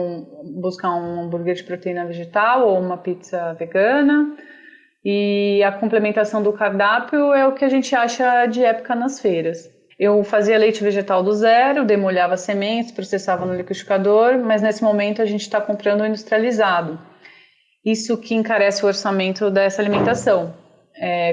buscar um hambúrguer de proteína vegetal ou uma pizza vegana. E a complementação do cardápio é o que a gente acha de época nas feiras. Eu fazia leite vegetal do zero, demolhava sementes, processava no liquidificador, mas nesse momento a gente está comprando o industrializado. Isso que encarece o orçamento dessa alimentação.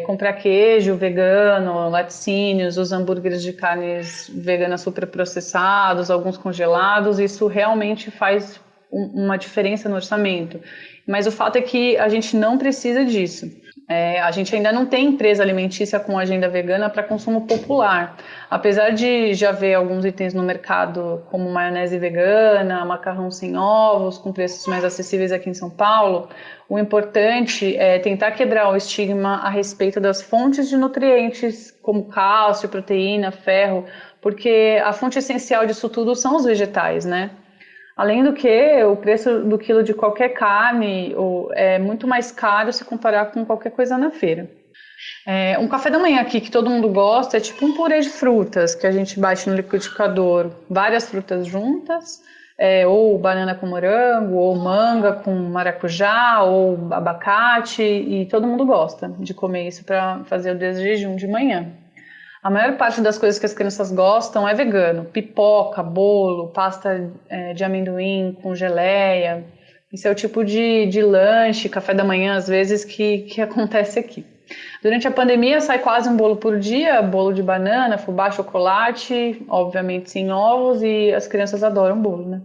Comprar queijo vegano, laticínios, os hambúrgueres de carnes veganas superprocessados, alguns congelados, isso realmente faz uma diferença no orçamento. Mas o fato é que a gente não precisa disso. A gente ainda não tem empresa alimentícia com agenda vegana para consumo popular. Apesar de já ver alguns itens no mercado, como maionese vegana, macarrão sem ovos, com preços mais acessíveis aqui em São Paulo, o importante é tentar quebrar o estigma a respeito das fontes de nutrientes, como cálcio, proteína, ferro, porque a fonte essencial disso tudo são os vegetais, né? Além do que, o preço do quilo de qualquer carne é muito mais caro se comparar com qualquer coisa na feira. Um café da manhã aqui que todo mundo gosta é tipo um purê de frutas que a gente bate no liquidificador, várias frutas juntas, ou banana com morango, ou manga com maracujá, ou abacate, e todo mundo gosta de comer isso para fazer o desjejum de manhã. A maior parte das coisas que as crianças gostam é vegano. Pipoca, bolo, pasta de amendoim com geleia. Isso é o tipo de lanche, café da manhã, às vezes, que acontece aqui. Durante a pandemia, sai quase um bolo por dia, bolo de banana, fubá, chocolate, obviamente sem ovos, e as crianças adoram bolo, né?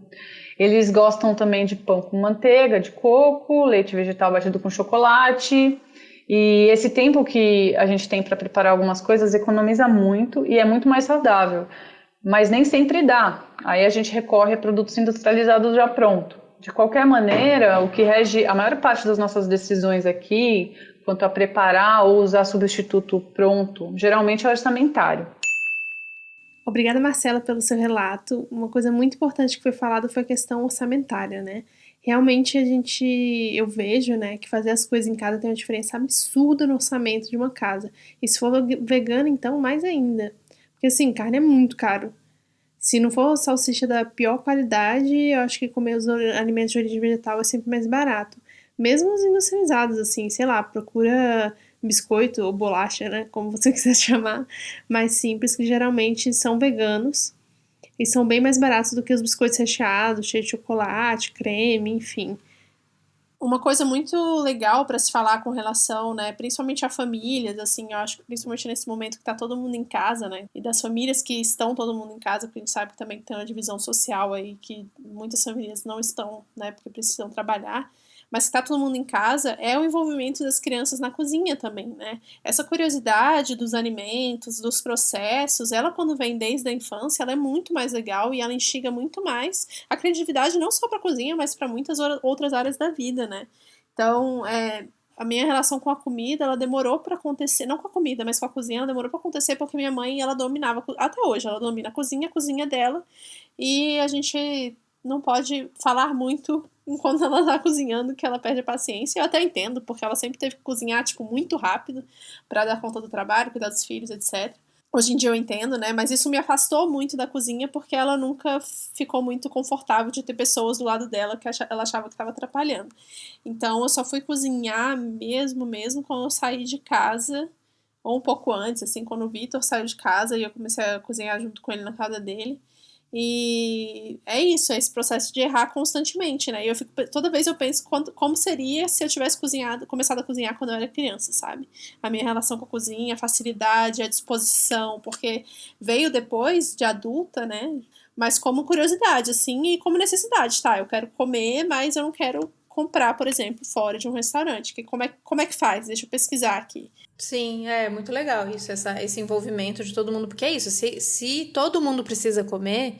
Eles gostam também de pão com manteiga, de coco, leite vegetal batido com chocolate. E esse tempo que a gente tem para preparar algumas coisas economiza muito e é muito mais saudável, mas nem sempre dá. Aí a gente recorre a produtos industrializados já pronto. De qualquer maneira, o que rege a maior parte das nossas decisões aqui, quanto a preparar ou usar substituto pronto, geralmente é orçamentário. Obrigada, Marcela, pelo seu relato. Uma coisa muito importante que foi falado foi a questão orçamentária, né? Realmente eu vejo, né, que fazer as coisas em casa tem uma diferença absurda no orçamento de uma casa. E se for vegano, então, mais ainda. Porque, assim, carne é muito caro. Se não for salsicha da pior qualidade, eu acho que comer os alimentos de origem vegetal é sempre mais barato. Mesmo os industrializados, assim, sei lá, procura biscoito ou bolacha, né, como você quiser chamar, mais simples, que geralmente são veganos. E são bem mais baratos do que os biscoitos recheados, cheios de chocolate, creme, enfim. Uma coisa muito legal para se falar com relação, né, principalmente a famílias, assim, eu acho que principalmente nesse momento que tá todo mundo em casa, né, e das famílias que estão todo mundo em casa, porque a gente sabe que também tem uma divisão social aí, que muitas famílias não estão, né, porque precisam trabalhar, mas que tá todo mundo em casa, é o envolvimento das crianças na cozinha também, né? Essa curiosidade dos alimentos, dos processos, ela quando vem desde a infância, ela é muito mais legal e ela instiga muito mais a criatividade não só para a cozinha, mas para muitas outras áreas da vida, né? Então, a minha relação com a comida, ela demorou para acontecer, não com a comida, mas com a cozinha, ela demorou para acontecer porque minha mãe, ela dominava, até hoje, ela domina a cozinha dela, e a gente não pode falar muito enquanto ela tá cozinhando, que ela perde a paciência. Eu até entendo, porque ela sempre teve que cozinhar, tipo, muito rápido para dar conta do trabalho, cuidar dos filhos, etc. Hoje em dia eu entendo, né, mas isso me afastou muito da cozinha porque ela nunca ficou muito confortável de ter pessoas do lado dela que ela achava que estava atrapalhando. Então eu só fui cozinhar mesmo quando eu saí de casa, ou um pouco antes, assim, quando o Vitor saiu de casa e eu comecei a cozinhar junto com ele na casa dele. E é isso, é esse processo de errar constantemente, né? E toda vez eu penso como seria se eu tivesse começado a cozinhar quando eu era criança, sabe? A minha relação com a cozinha, a facilidade, a disposição, porque veio depois de adulta, né? Mas como curiosidade, assim, e como necessidade, tá? Eu quero comer, mas eu não quero comprar, por exemplo, fora de um restaurante. Como é que faz? Deixa eu pesquisar aqui. Sim, é muito legal isso, esse envolvimento de todo mundo, porque é isso, se todo mundo precisa comer,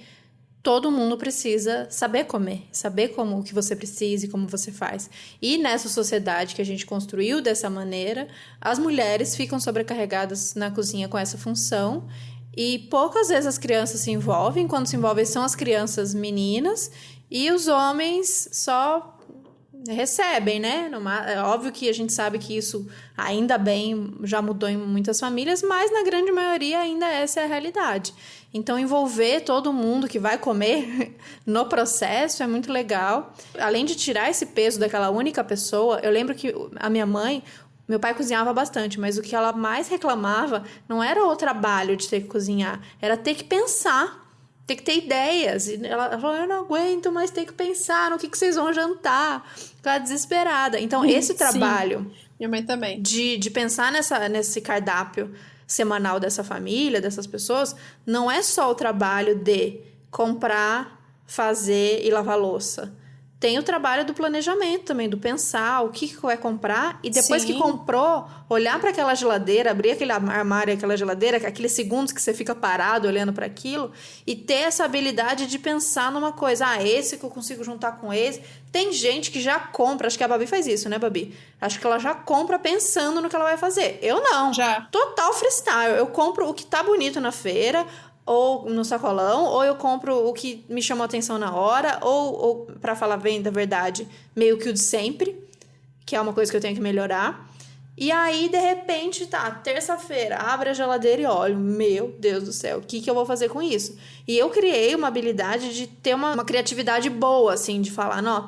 todo mundo precisa saber comer, saber como o que você precisa e como você faz. E nessa sociedade que a gente construiu dessa maneira, as mulheres ficam sobrecarregadas na cozinha com essa função e poucas vezes as crianças se envolvem, quando se envolvem são as crianças meninas e os homens só recebem, né? É óbvio que a gente sabe que isso, ainda bem, já mudou em muitas famílias, mas na grande maioria ainda essa é a realidade. Então, envolver todo mundo que vai comer no processo é muito legal. Além de tirar esse peso daquela única pessoa, eu lembro que a minha mãe, meu pai cozinhava bastante, mas o que ela mais reclamava não era o trabalho de ter que cozinhar, era ter que pensar. Tem que ter ideias. E ela falou, eu não aguento mais ter que pensar no que vocês vão jantar. Ficava desesperada. Então, esse trabalho... Sim, minha mãe também. De pensar nesse cardápio semanal dessa família, dessas pessoas, não é só o trabalho de comprar, fazer e lavar louça. tem o trabalho do planejamento também, do pensar o que vai comprar e depois que comprou, olhar para aquela geladeira, abrir aquele armário, aquela geladeira, aqueles segundos que você fica parado olhando para aquilo e ter essa habilidade de pensar numa coisa, esse que eu consigo juntar com esse. Tem gente que já compra, acho que a Babi faz isso, né, Babi? Acho que ela já compra pensando no que ela vai fazer. Eu não. Já. Total freestyle. Eu compro o que tá bonito na feira, ou no sacolão, ou eu compro o que me chamou a atenção na hora, ou para falar bem da verdade, meio que o de sempre, que é uma coisa que eu tenho que melhorar. E aí, de repente, terça-feira, abre a geladeira e olho, meu Deus do céu, o que eu vou fazer com isso? E eu criei uma habilidade de ter uma criatividade boa, assim, de falar, não,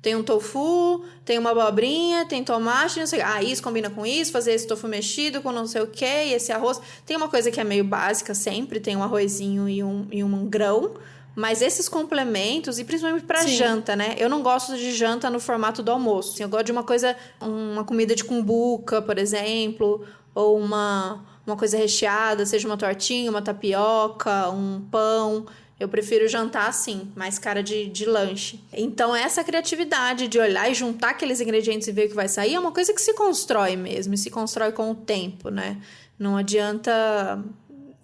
tem um tofu, tem uma abobrinha, tem tomate, não sei o que. Isso combina com isso, fazer esse tofu mexido com não sei o que, e esse arroz. Tem uma coisa que é meio básica sempre, tem um arrozinho e um grão, mas esses complementos, e principalmente pra janta, né? Eu não gosto de janta no formato do almoço. Eu gosto de uma comida de cumbuca, por exemplo, ou uma coisa recheada, seja uma tortinha, uma tapioca, um pão. Eu prefiro jantar assim, mais cara de lanche. Então, essa criatividade de olhar e juntar aqueles ingredientes e ver o que vai sair é uma coisa que se constrói mesmo, e se constrói com o tempo, né? Não adianta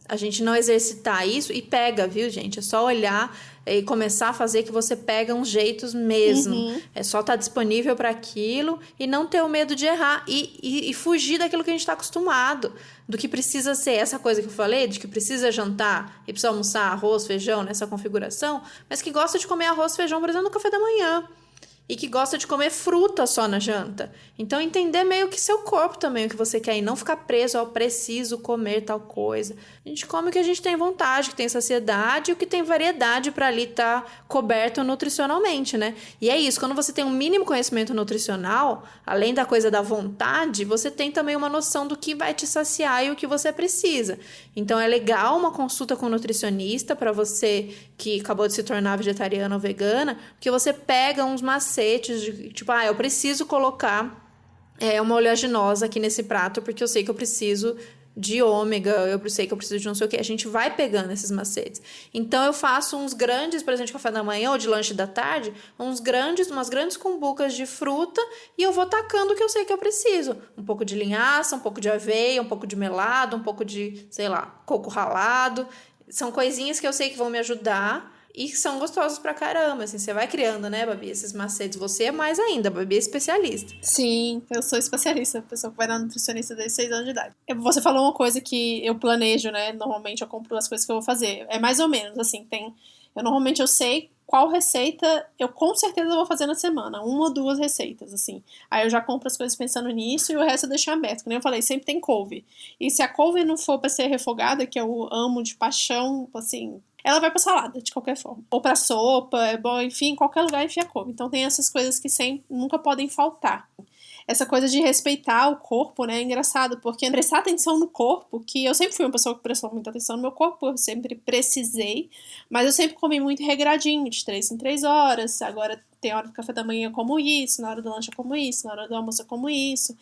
a gente não exercitar isso e pega, viu, gente? É só olhar e começar a fazer que você pega uns jeitos mesmo. É só estar disponível para aquilo e não ter o medo de errar e fugir daquilo que a gente está acostumado, do que precisa ser essa coisa que eu falei, de que precisa jantar e precisa almoçar arroz, feijão nessa configuração, mas que gosta de comer arroz, feijão, por exemplo, no café da manhã. E que gosta de comer fruta só na janta. Então, entender meio que seu corpo também, o que você quer. E não ficar preso ao preciso comer tal coisa. A gente come o que a gente tem vontade, que tem saciedade. E o que tem variedade para ali estar coberto nutricionalmente, né? E é isso. Quando você tem um mínimo conhecimento nutricional, além da coisa da vontade, você tem também uma noção do que vai te saciar e o que você precisa. Então, é legal uma consulta com um nutricionista para você que acabou de se tornar vegetariana ou vegana, porque você pega uns macetes de tipo, eu preciso colocar uma oleaginosa aqui nesse prato porque eu sei que eu preciso de ômega, eu sei que eu preciso de não sei o que. A gente vai pegando esses macetes. Então, eu faço uns grandes, por exemplo, de café da manhã ou de lanche da tarde, umas grandes cumbucas de fruta e eu vou tacando o que eu sei que eu preciso. Um pouco de linhaça, um pouco de aveia, um pouco de melado, um pouco de, sei lá, coco ralado. São coisinhas que eu sei que vão me ajudar e que são gostosos pra caramba, assim, você vai criando, né, Babi, esses macetes. Você é mais ainda, Babi é especialista. Sim, eu sou especialista, a pessoa que vai na nutricionista desde 6 anos de idade. Você falou uma coisa que eu planejo, né, normalmente eu compro as coisas que eu vou fazer. É mais ou menos, assim, eu sei qual receita eu com certeza vou fazer na semana, 1 ou 2 receitas, assim. Aí eu já compro as coisas pensando nisso e o resto eu deixo aberto. Como eu falei, sempre tem couve. E se a couve não for pra ser refogada, que eu amo de paixão, assim, ela vai pra salada, de qualquer forma. Ou pra sopa, é bom, enfim, em qualquer lugar enfia couve. Então tem essas coisas que nunca podem faltar. Essa coisa de respeitar o corpo, né, é engraçado, porque prestar atenção no corpo, que eu sempre fui uma pessoa que prestou muita atenção no meu corpo, eu sempre precisei, mas eu sempre comi muito regradinho, de 3 em 3 horas, agora tem hora do café da manhã eu como isso, na hora do lanche eu como isso, na hora do almoço eu como isso,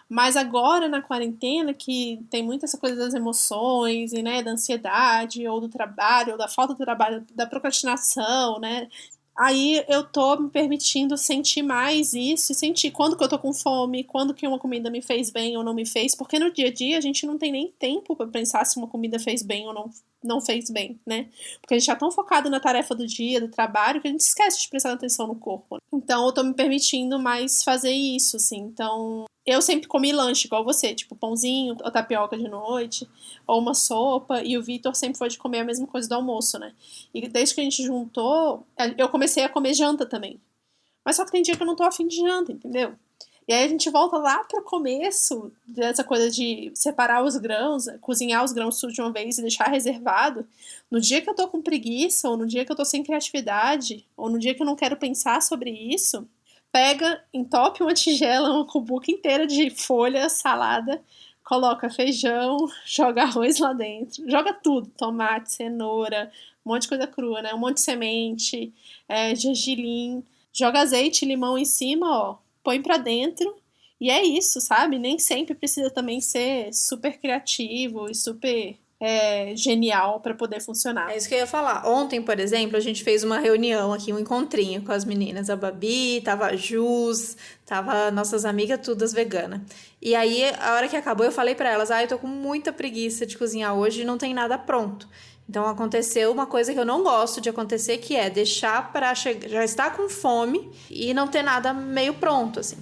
mas agora na quarentena, que tem muito essa coisa das emoções, e, né, da ansiedade, ou do trabalho, ou da falta do trabalho, da procrastinação, né, aí eu tô me permitindo sentir mais isso e sentir quando que eu tô com fome, quando que uma comida me fez bem ou não me fez, porque no dia a dia a gente não tem nem tempo pra pensar se uma comida fez bem ou não fez bem, né? Porque a gente tá tão focado na tarefa do dia, do trabalho, que a gente esquece de prestar atenção no corpo. Então eu tô me permitindo mais fazer isso, assim. Então eu sempre comi lanche, igual você, tipo pãozinho ou tapioca de noite, ou uma sopa, e o Vitor sempre foi de comer a mesma coisa do almoço, né? E desde que a gente juntou, eu comecei a comer janta também. Mas só que tem dia que eu não tô afim de janta, entendeu? E aí a gente volta lá pro começo dessa coisa de separar os grãos, cozinhar os grãos tudo de uma vez e deixar reservado. No dia que eu tô com preguiça, ou no dia que eu tô sem criatividade, ou no dia que eu não quero pensar sobre isso, pega, entope uma tigela, uma cumbuca inteira de folha, salada, coloca feijão, joga arroz lá dentro, joga tudo, tomate, cenoura, um monte de coisa crua, né? Um monte de semente, gergelim, joga azeite e limão em cima, ó, põe pra dentro e é isso, sabe? Nem sempre precisa também ser super criativo e super genial para poder funcionar. É isso que eu ia falar. Ontem, por exemplo, a gente fez uma reunião aqui, um encontrinho com as meninas. A Babi, tava a Jus, tava nossas amigas todas veganas. E aí, a hora que acabou, eu falei pra elas, eu tô com muita preguiça de cozinhar hoje e não tem nada pronto. Então, aconteceu uma coisa que eu não gosto de acontecer, que é deixar pra já estar com fome e não ter nada meio pronto, assim.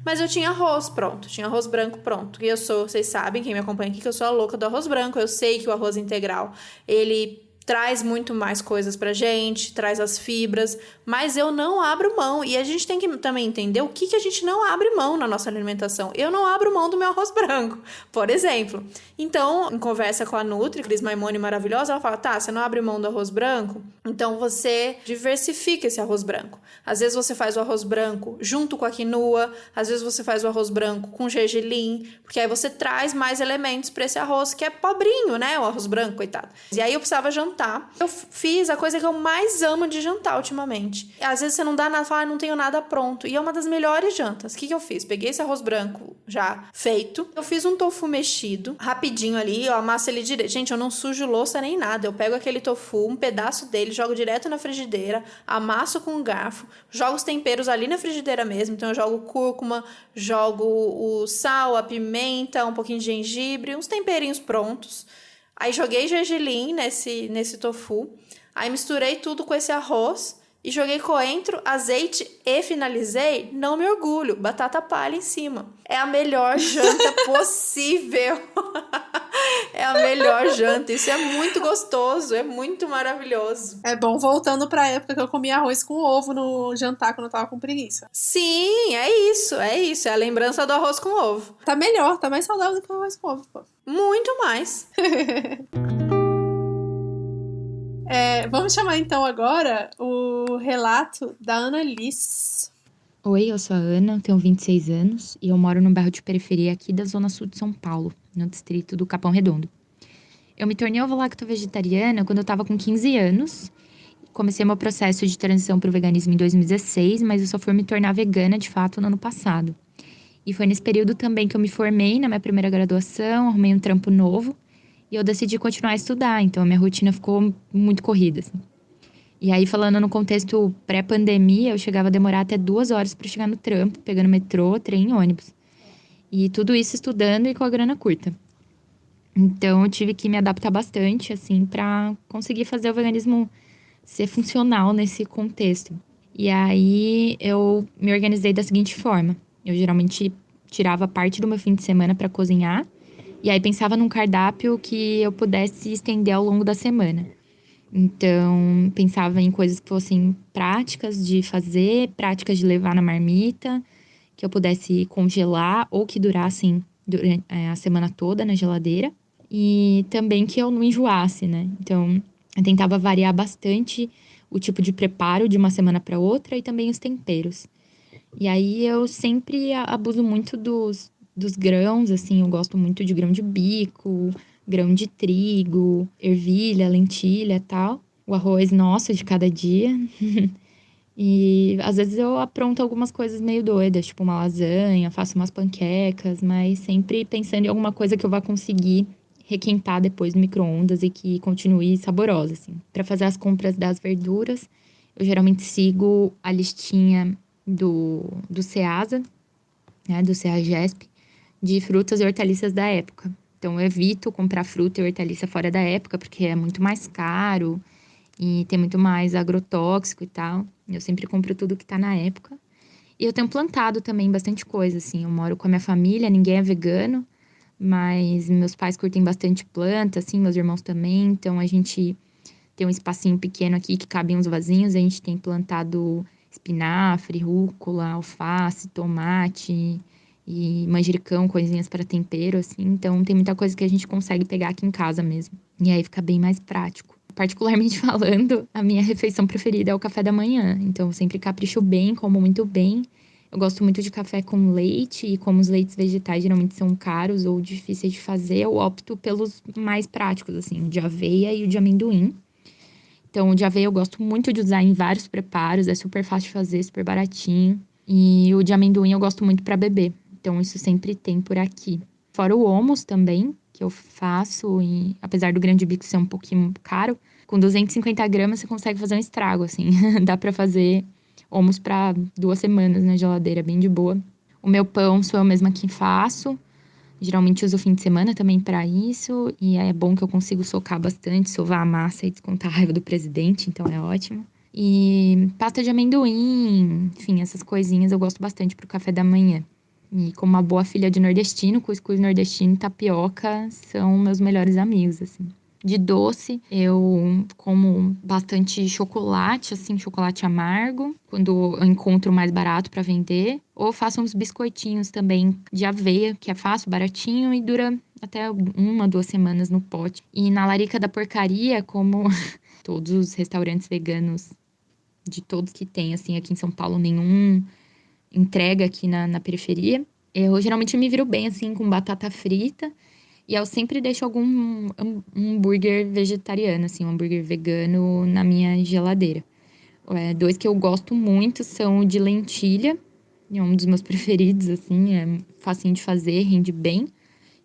Mas eu tinha arroz pronto, tinha arroz branco pronto. E vocês sabem, quem me acompanha aqui, que eu sou a louca do arroz branco. Eu sei que o arroz integral, ele traz muito mais coisas pra gente, traz as fibras, mas eu não abro mão. E a gente tem que também entender o que a gente não abre mão na nossa alimentação. Eu não abro mão do meu arroz branco, por exemplo. Então, em conversa com a Nutri, Cris Maimone maravilhosa, ela fala, tá, você não abre mão do arroz branco? Então, você diversifica esse arroz branco. Às vezes você faz o arroz branco junto com a quinoa, às vezes você faz o arroz branco com gergelim, porque aí você traz mais elementos para esse arroz que é pobrinho, né? O arroz branco, coitado. E aí eu precisava jantar. Eu fiz a coisa que eu mais amo de jantar ultimamente. Às vezes você não dá nada, fala, não tenho nada pronto. E é uma das melhores jantas. O que eu fiz? Peguei esse arroz branco já feito. Eu fiz um tofu mexido, rapidinho ali, eu amasso ele direito. Gente, eu não sujo louça nem nada. Eu pego aquele tofu, um pedaço dele, jogo direto na frigideira, amasso com um garfo, jogo os temperos ali na frigideira mesmo. Então eu jogo cúrcuma, jogo o sal, a pimenta, um pouquinho de gengibre, uns temperinhos prontos. Aí joguei gergelim nesse tofu. Aí misturei tudo com esse arroz e joguei coentro, azeite e finalizei, não me orgulho, batata palha em cima. É a melhor janta possível. É a melhor janta. Isso é muito gostoso, é muito maravilhoso. É bom, voltando pra época que eu comia arroz com ovo no jantar quando eu tava com preguiça. Sim, é isso. É a lembrança do arroz com ovo. Tá melhor, tá mais saudável do que o arroz com ovo, pô. Muito mais. Vamos chamar então agora o relato da Ana Liz. Oi, eu sou a Ana, tenho 26 anos e eu moro num bairro de periferia aqui da zona sul de São Paulo, no distrito do Capão Redondo. Eu me tornei ovo-lacto-vegetariana quando eu estava com 15 anos. Comecei meu processo de transição para o veganismo em 2016, mas eu só fui me tornar vegana de fato no ano passado. E foi nesse período também que eu me formei na minha primeira graduação, arrumei um trampo novo e eu decidi continuar a estudar, então a minha rotina ficou muito corrida, assim. E aí, falando no contexto pré-pandemia, eu chegava a demorar até 2 horas para chegar no trampo, pegando metrô, trem e ônibus. E tudo isso estudando e com a grana curta. Então, eu tive que me adaptar bastante, assim, para conseguir fazer o veganismo ser funcional nesse contexto. E aí, eu me organizei da seguinte forma. Eu geralmente tirava parte do meu fim de semana para cozinhar. E aí, pensava num cardápio que eu pudesse estender ao longo da semana. Então, pensava em coisas que fossem práticas de fazer, práticas de levar na marmita, que eu pudesse congelar ou que durassem durante a semana toda na geladeira. E também que eu não enjoasse, né? Então, eu tentava variar bastante o tipo de preparo de uma semana para outra e também os temperos. E aí, eu sempre abuso muito dos grãos, assim, eu gosto muito de grão de bico, grão de trigo, ervilha, lentilha e tal. O arroz nosso de cada dia. E às vezes eu apronto algumas coisas meio doidas, tipo uma lasanha, faço umas panquecas, mas sempre pensando em alguma coisa que eu vá conseguir requentar depois no micro-ondas e que continue saborosa, assim. Para fazer as compras das verduras, eu geralmente sigo a listinha do Ceasa, né, do Ceagesp, de frutas e hortaliças da época. Então, eu evito comprar fruta e hortaliça fora da época, porque é muito mais caro e tem muito mais agrotóxico e tal. Eu sempre compro tudo que tá na época. E eu tenho plantado também bastante coisa, assim. Eu moro com a minha família, ninguém é vegano, mas meus pais curtem bastante planta, assim, meus irmãos também. Então, a gente tem um espacinho pequeno aqui que cabem uns vasinhos. A gente tem plantado espinafre, rúcula, alface, tomate e manjericão, coisinhas para tempero, assim. Então, tem muita coisa que a gente consegue pegar aqui em casa mesmo. E aí fica bem mais prático. Particularmente falando, a minha refeição preferida é o café da manhã. Então, eu sempre capricho bem, como muito bem. Eu gosto muito de café com leite. E como os leites vegetais geralmente são caros ou difíceis de fazer, eu opto pelos mais práticos, assim, o de aveia e o de amendoim. Então, o de aveia eu gosto muito de usar em vários preparos. É super fácil de fazer, super baratinho. E o de amendoim eu gosto muito para beber. Então, isso sempre tem por aqui. Fora o hummus também, que eu faço, e apesar do grão de bico ser um pouquinho caro, com 250 gramas você consegue fazer um estrago, assim. Dá pra fazer hummus pra 2 semanas na geladeira, bem de boa. O meu pão sou eu mesma que faço. Geralmente uso o fim de semana também pra isso. E é bom que eu consigo socar bastante, sovar a massa e descontar a raiva do presidente, então é ótimo. E pasta de amendoim, enfim, essas coisinhas eu gosto bastante pro café da manhã. E como uma boa filha de nordestino, cuscuz nordestino e tapioca são meus melhores amigos, assim. De doce, eu como bastante chocolate, assim, chocolate amargo, quando eu encontro mais barato para vender. Ou faço uns biscoitinhos também de aveia, que é fácil, baratinho e dura até 1, 2 semanas no pote. E na larica da porcaria, como todos os restaurantes veganos, de todos que tem, assim, aqui em São Paulo, nenhum entrega aqui na periferia. Eu geralmente me viro bem, assim, com batata frita. E eu sempre deixo algum hambúrguer vegetariano, assim, um hambúrguer vegano na minha geladeira. 2 que eu gosto muito são o de lentilha. É um dos meus preferidos, assim, é facinho de fazer, rende bem.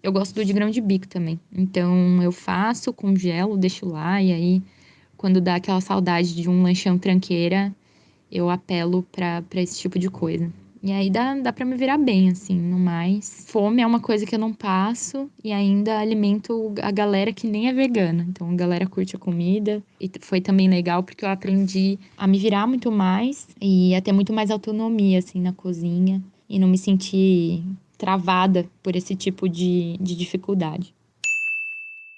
Eu gosto do de grão de bico também. Então, eu faço, congelo, deixo lá. E aí, quando dá aquela saudade de um lanchão tranqueira, eu apelo pra esse tipo de coisa. E aí dá pra me virar bem, assim, no mais. Fome é uma coisa que eu não passo e ainda alimento a galera que nem é vegana. Então a galera curte a comida. E foi também legal porque eu aprendi a me virar muito mais e a ter muito mais autonomia, assim, na cozinha. E não me sentir travada por esse tipo de dificuldade.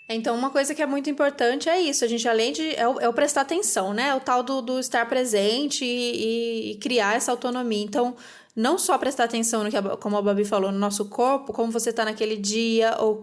Então, uma coisa que é muito importante é isso. A gente, além de... É o prestar atenção, né? É o tal do estar presente e criar essa autonomia. Então, não só prestar atenção no que, como a Babi falou, no nosso corpo, como você tá naquele dia, ou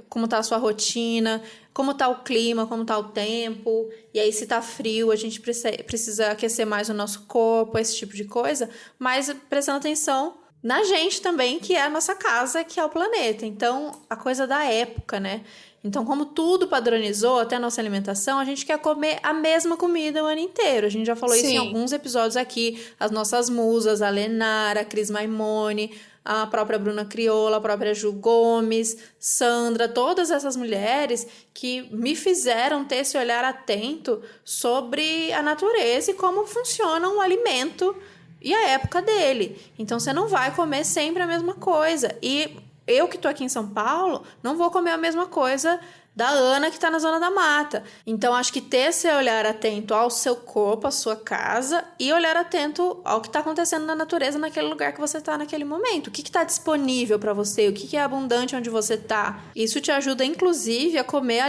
como tá a sua rotina, como tá o clima, como tá o tempo. E aí, se tá frio, a gente precisa aquecer mais o nosso corpo, esse tipo de coisa. Mas prestando atenção na gente também, que é a nossa casa, que é o planeta. Então, a coisa da época, né? Então, como tudo padronizou, até a nossa alimentação, a gente quer comer a mesma comida o ano inteiro. A gente já falou isso em alguns episódios aqui. As nossas musas, a Lenara, a Cris Maimone, a própria Bruna Crioula, a própria Ju Gomes, Sandra, todas essas mulheres que me fizeram ter esse olhar atento sobre a natureza e como funciona um alimento e a época dele. Então, você não vai comer sempre a mesma coisa. E eu que tô aqui em São Paulo, não vou comer a mesma coisa da Ana que tá na Zona da Mata. Então, acho que ter esse olhar atento ao seu corpo, à sua casa, e olhar atento ao que tá acontecendo na natureza naquele lugar que você tá naquele momento. O que tá disponível para você? O que é abundante onde você tá? Isso te ajuda, inclusive, a comer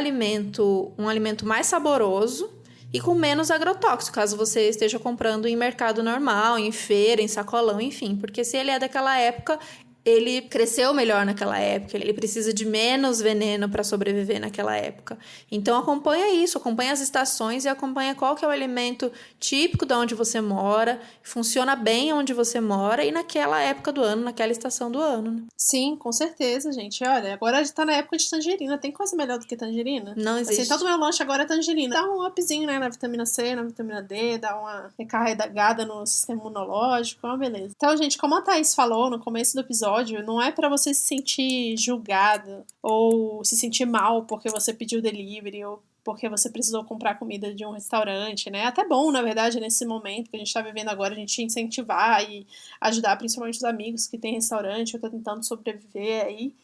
um alimento mais saboroso e com menos agrotóxico, caso você esteja comprando em mercado normal, em feira, em sacolão, enfim. Porque se ele é daquela época, ele cresceu melhor naquela época, ele precisa de menos veneno para sobreviver naquela época. Então acompanha isso, acompanha as estações e acompanha qual que é o alimento típico de onde você mora, funciona bem onde você mora e naquela época do ano, naquela estação do ano. Né? Sim, com certeza, gente. Olha, agora a gente tá na época de tangerina. Tem coisa melhor do que tangerina? Não existe. Assim, todo meu lanche agora é tangerina. Dá um upzinho, né, na vitamina C, na vitamina D, dá uma recarregada no sistema imunológico, é uma beleza. Então, gente, como a Thaís falou no começo do episódio, não é pra você se sentir julgado ou se sentir mal porque você pediu delivery ou porque você precisou comprar comida de um restaurante, né? Até bom, na verdade, nesse momento que a gente tá vivendo agora, a gente incentivar e ajudar principalmente os amigos que têm restaurante ou tá tentando sobreviver aí,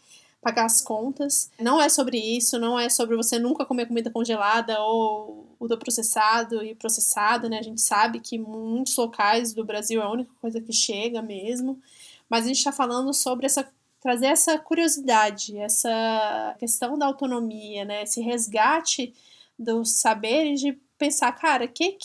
pagar as contas. Não é sobre isso, não é sobre você nunca comer comida congelada ou ultraprocessado e processado, né? A gente sabe que muitos locais do Brasil é a única coisa que chega mesmo. Mas a gente está falando sobre trazer essa curiosidade, essa questão da autonomia, né? Esse resgate dos saberes de pensar, cara, o que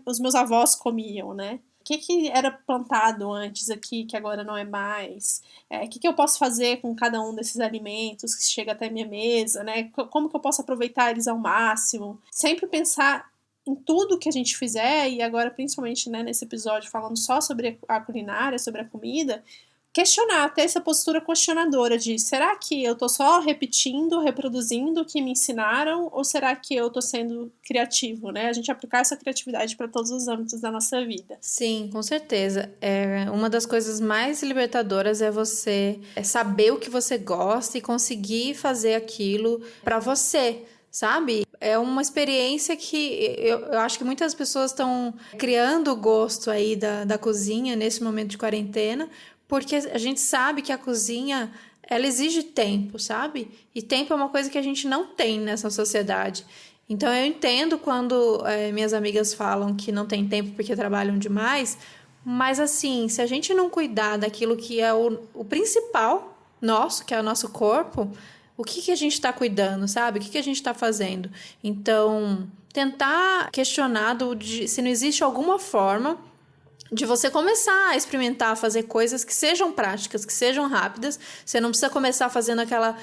os meus avós comiam, né? O que era plantado antes aqui, que agora não é mais? O que eu posso fazer com cada um desses alimentos que chega até a minha mesa, né? Como que eu posso aproveitar eles ao máximo? Sempre pensar em tudo que a gente fizer, e agora principalmente, né, nesse episódio falando só sobre a culinária, sobre a comida, questionar, ter essa postura questionadora de será que eu tô só repetindo, reproduzindo o que me ensinaram ou será que eu tô sendo criativo, né? A gente aplicar essa criatividade para todos os âmbitos da nossa vida. Sim, com certeza. Uma das coisas mais libertadoras é você saber o que você gosta e conseguir fazer aquilo para você, sabe? É uma experiência que eu acho que muitas pessoas estão criando o gosto aí da cozinha nesse momento de quarentena, porque a gente sabe que a cozinha, ela exige tempo, sabe? E tempo é uma coisa que a gente não tem nessa sociedade. Então eu entendo quando minhas amigas falam que não tem tempo porque trabalham demais, mas assim, se a gente não cuidar daquilo que é o principal nosso, que é o nosso corpo, o que a gente está cuidando, sabe? O que a gente está fazendo? Então, tentar questionar se não existe alguma forma de você começar a experimentar fazer coisas que sejam práticas, que sejam rápidas. Você não precisa começar fazendo aquela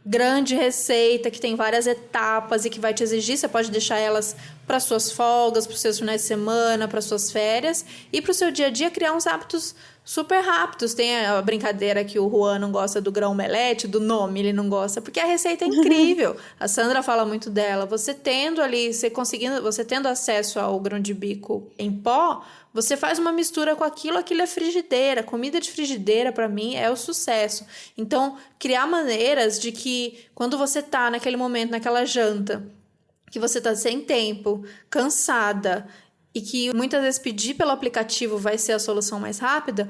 grande receita que tem várias etapas e que vai te exigir. Você pode deixar elas para suas folgas, para os seus finais de semana, para suas férias e para o seu dia a dia criar uns hábitos super rápidos. Tem a brincadeira que o Juan não gosta do grão omelete, do nome ele não gosta, porque a receita é incrível. A Sandra fala muito dela. Você tendo acesso ao grão de bico em pó, você faz uma mistura com aquilo é frigideira. Comida de frigideira, para mim, é o sucesso. Então, criar maneiras de que quando você tá naquele momento, naquela janta, que você tá sem tempo, cansada, e que muitas vezes pedir pelo aplicativo vai ser a solução mais rápida,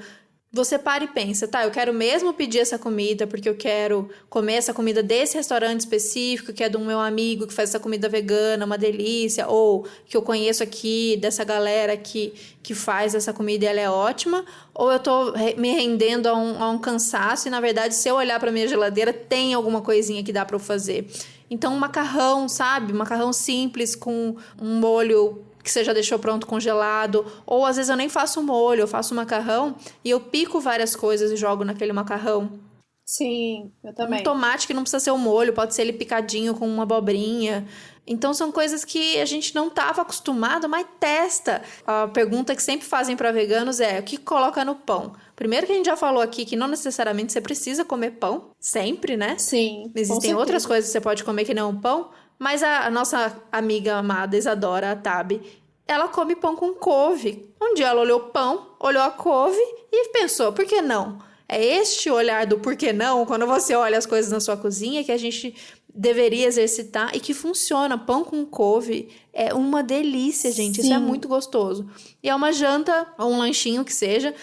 você para e pensa, tá, eu quero mesmo pedir essa comida porque eu quero comer essa comida desse restaurante específico, que é do meu amigo que faz essa comida vegana, uma delícia, ou que eu conheço aqui, dessa galera que faz essa comida e ela é ótima, ou eu tô me rendendo a um cansaço e, na verdade, se eu olhar pra minha geladeira, tem alguma coisinha que dá pra eu fazer. Então, um macarrão, sabe? Um macarrão simples com um molho que você já deixou pronto congelado, ou às vezes eu nem faço molho, eu faço macarrão e eu pico várias coisas e jogo naquele macarrão. Sim, eu também. Um tomate que não precisa ser o molho, pode ser ele picadinho com uma abobrinha. Então são coisas que a gente não estava acostumado, mas testa. A pergunta que sempre fazem para veganos é: o que coloca no pão? Primeiro que a gente já falou aqui que não necessariamente você precisa comer pão, sempre, né? Sim. Existem outras coisas que você pode comer que não um pão. Mas a nossa amiga amada Isadora, a Tabi, ela come pão com couve. Um dia ela olhou o pão, olhou a couve e pensou, por que não? É este olhar do por que não, quando você olha as coisas na sua cozinha, que a gente deveria exercitar e que funciona. Pão com couve é uma delícia, gente. Sim. Isso é muito gostoso. E é uma janta, ou um lanchinho que seja,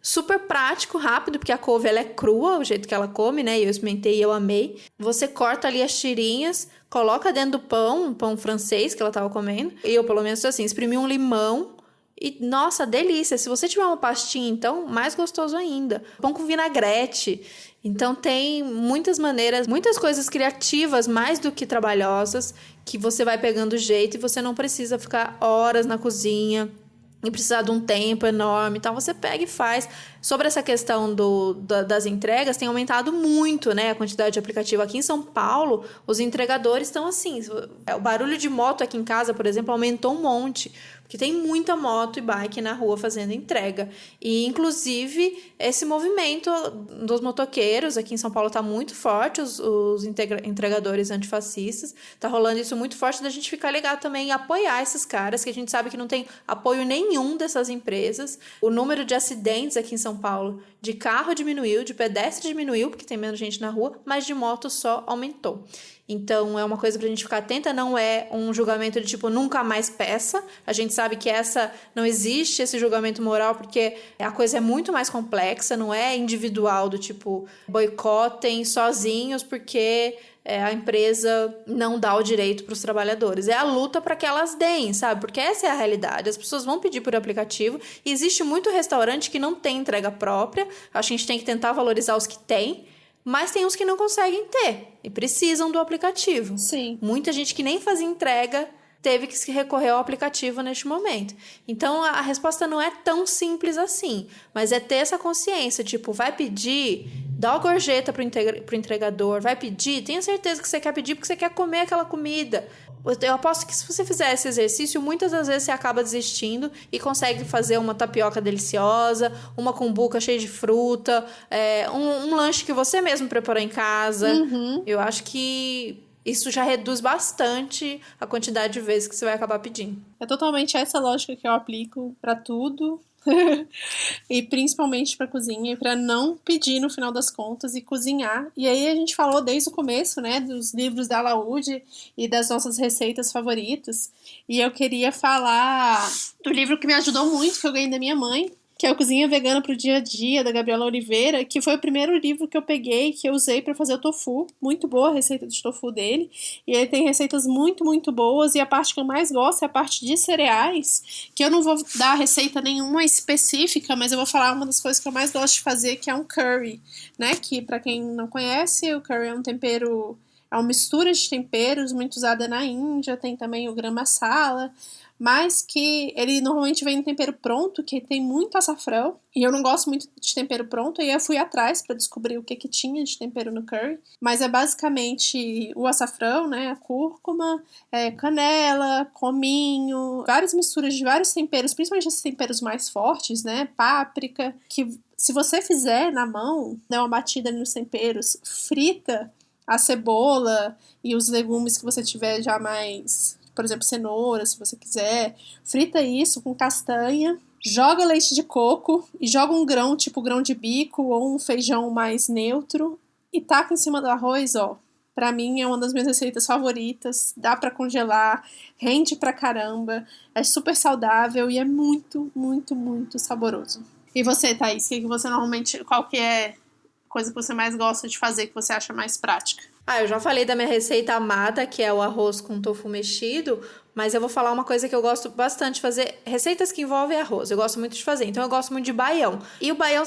super prático, rápido, porque a couve ela é crua, o jeito que ela come, né? Eu experimentei e eu amei. Você corta ali as tirinhas, coloca dentro do pão, um pão francês que ela tava comendo. E eu, pelo menos, assim, exprimi um limão. E, nossa, delícia. Se você tiver uma pastinha, então, mais gostoso ainda. Pão com vinagrete. Então, tem muitas maneiras, muitas coisas criativas, mais do que trabalhosas, que você vai pegando jeito e você não precisa ficar horas na cozinha e precisar de um tempo enorme, então você pega e faz. Sobre essa questão das entregas, tem aumentado muito, né, a quantidade de aplicativo. Aqui em São Paulo, os entregadores estão assim, o barulho de moto aqui em casa, por exemplo, aumentou um monte, porque tem muita moto e bike na rua fazendo entrega. E, inclusive, esse movimento dos motoqueiros aqui em São Paulo está muito forte, os entregadores antifascistas. Está rolando isso muito forte, da gente ficar ligado também e apoiar esses caras, que a gente sabe que não tem apoio nenhum dessas empresas. O número de acidentes aqui em São Paulo de carro diminuiu, de pedestre diminuiu, porque tem menos gente na rua, mas de moto só aumentou. Então, é uma coisa pra gente ficar atenta, não é um julgamento de tipo, nunca mais peça. A gente sabe que não existe esse julgamento moral, porque a coisa é muito mais complexa, não é individual, do tipo, boicotem sozinhos porque a empresa não dá o direito para os trabalhadores. É a luta para que elas deem, sabe? Porque essa é a realidade. As pessoas vão pedir por aplicativo e existe muito restaurante que não tem entrega própria. Acho que a gente tem que tentar valorizar os que têm, mas tem uns que não conseguem ter e precisam do aplicativo. Sim. Muita gente que nem fazia entrega teve que se recorrer ao aplicativo neste momento. Então, a resposta não é tão simples assim, mas é ter essa consciência, tipo, vai pedir, dá uma gorjeta pro entregador, vai pedir, tenha certeza que você quer pedir porque você quer comer aquela comida. Eu aposto que se você fizer esse exercício, muitas das vezes você acaba desistindo e consegue fazer uma tapioca deliciosa, uma cumbuca cheia de fruta, um lanche que você mesmo preparou em casa. Eu acho que isso já reduz bastante a quantidade de vezes que você vai acabar pedindo. É totalmente essa lógica que eu aplico pra tudo. E principalmente pra cozinha, e pra não pedir no final das contas e cozinhar. E aí a gente falou desde o começo, né, dos livros da Alaúde e das nossas receitas favoritas. E eu queria falar do livro que me ajudou muito, que eu ganhei da minha mãe, que é o Cozinha Vegana pro Dia a Dia, da Gabriela Oliveira, que foi o primeiro livro que eu peguei, que eu usei pra fazer o tofu. Muito boa a receita de tofu dele. E ele tem receitas muito, muito boas. E a parte que eu mais gosto é a parte de cereais, que eu não vou dar receita nenhuma específica, mas eu vou falar uma das coisas que eu mais gosto de fazer, que é um curry, né? Que, pra quem não conhece, o curry é um tempero, é uma mistura de temperos muito usada na Índia. Tem também o gram masala, mas que ele normalmente vem no tempero pronto, que tem muito açafrão, e eu não gosto muito de tempero pronto, e eu fui atrás para descobrir o que tinha de tempero no curry, mas é basicamente o açafrão, né, a cúrcuma, canela, cominho, várias misturas de vários temperos, principalmente esses temperos mais fortes, né, páprica, que se você fizer na mão, né, uma batida nos temperos, frita a cebola e os legumes que você tiver já mais, por exemplo, cenoura, se você quiser, frita isso com castanha, joga leite de coco e joga um grão, tipo grão de bico ou um feijão mais neutro e taca em cima do arroz, ó. Pra mim é uma das minhas receitas favoritas, dá pra congelar, rende pra caramba, é super saudável e é muito, muito, muito saboroso. E você, Thaís, qual que é a coisa que você mais gosta de fazer, que você acha mais prática? Eu já falei da minha receita amada, que é o arroz com tofu mexido, mas eu vou falar uma coisa que eu gosto bastante de fazer, receitas que envolvem arroz, eu gosto muito de fazer, então eu gosto muito de baião. E o baião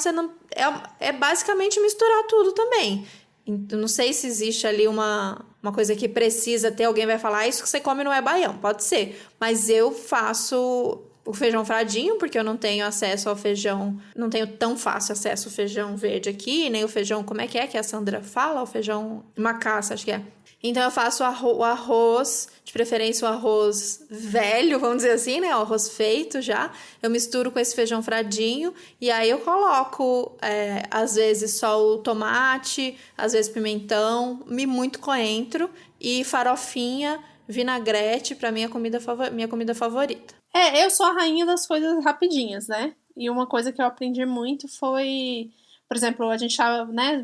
é basicamente misturar tudo também. Eu não sei se existe ali uma coisa que precisa ter, alguém vai falar, isso que você come não é baião, pode ser, mas eu faço o feijão fradinho, porque eu não tenho acesso ao feijão, não tenho tão fácil acesso ao feijão verde aqui, nem o feijão, como é que a Sandra fala? O feijão macaça, acho que é. Então eu faço o arroz, de preferência o arroz velho, vamos dizer assim, né? O arroz feito já. Eu misturo com esse feijão fradinho e aí eu coloco, às vezes, só o tomate, às vezes pimentão, muito coentro e farofinha, vinagrete, pra mim minha comida favorita. Eu sou a rainha das coisas rapidinhas, né? E uma coisa que eu aprendi muito foi, por exemplo, a gente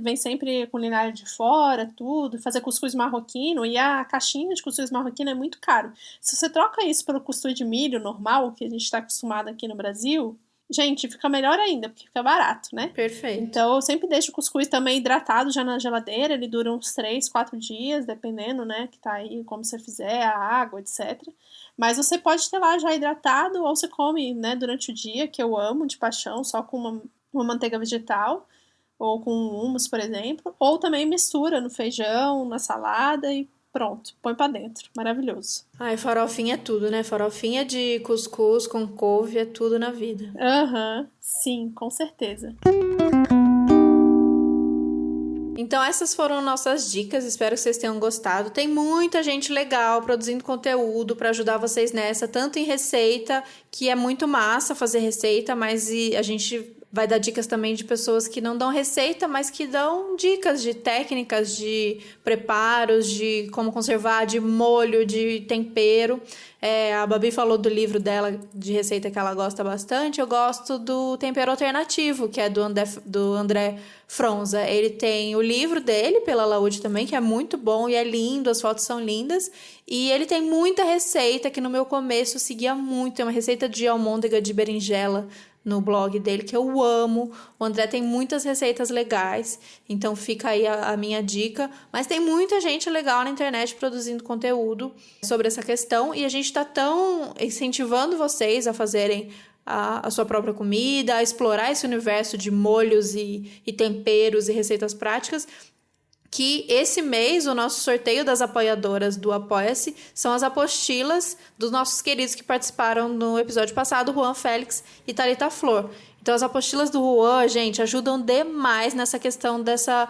vem sempre culinária de fora, tudo, fazer cuscuz marroquino, e a caixinha de cuscuz marroquino é muito caro. Se você troca isso pelo cuscuz de milho normal, que a gente está acostumado aqui no Brasil, gente, fica melhor ainda, porque fica barato, né? Perfeito. Então eu sempre deixo o cuscuz também hidratado já na geladeira, ele dura uns 3, 4 dias, dependendo, né, que tá aí, como você fizer, a água, etc. Mas você pode ter lá já hidratado, ou você come, né, durante o dia, que eu amo de paixão, só com uma manteiga vegetal, ou com hummus, por exemplo, ou também mistura no feijão, na salada e pronto, põe pra dentro. Maravilhoso. Farofinha é tudo, né? Farofinha de cuscuz com couve é tudo na vida. Sim, com certeza. Então essas foram nossas dicas, espero que vocês tenham gostado. Tem muita gente legal produzindo conteúdo para ajudar vocês nessa, tanto em receita, que é muito massa fazer receita, mas a gente vai dar dicas também de pessoas que não dão receita, mas que dão dicas de técnicas, de preparos, de como conservar, de molho, de tempero. A Babi falou do livro dela de receita que ela gosta bastante. Eu gosto do Tempero Alternativo, que é do André Fronza. Ele tem o livro dele, pela Alaúde também, que é muito bom e é lindo, as fotos são lindas. E ele tem muita receita que no meu começo eu seguia muito. Tem uma receita de almôndega de berinjela no blog dele, que eu amo. O André tem muitas receitas legais, então fica aí a minha dica. Mas tem muita gente legal na internet produzindo conteúdo sobre essa questão, e a gente está tão incentivando vocês a fazerem a sua própria comida, a explorar esse universo de molhos e temperos e receitas práticas, que esse mês o nosso sorteio das apoiadoras do Apoia-se são as apostilas dos nossos queridos que participaram no episódio passado, Juan Félix e Thalita Flor. Então as apostilas do Juan, gente, ajudam demais nessa questão dessa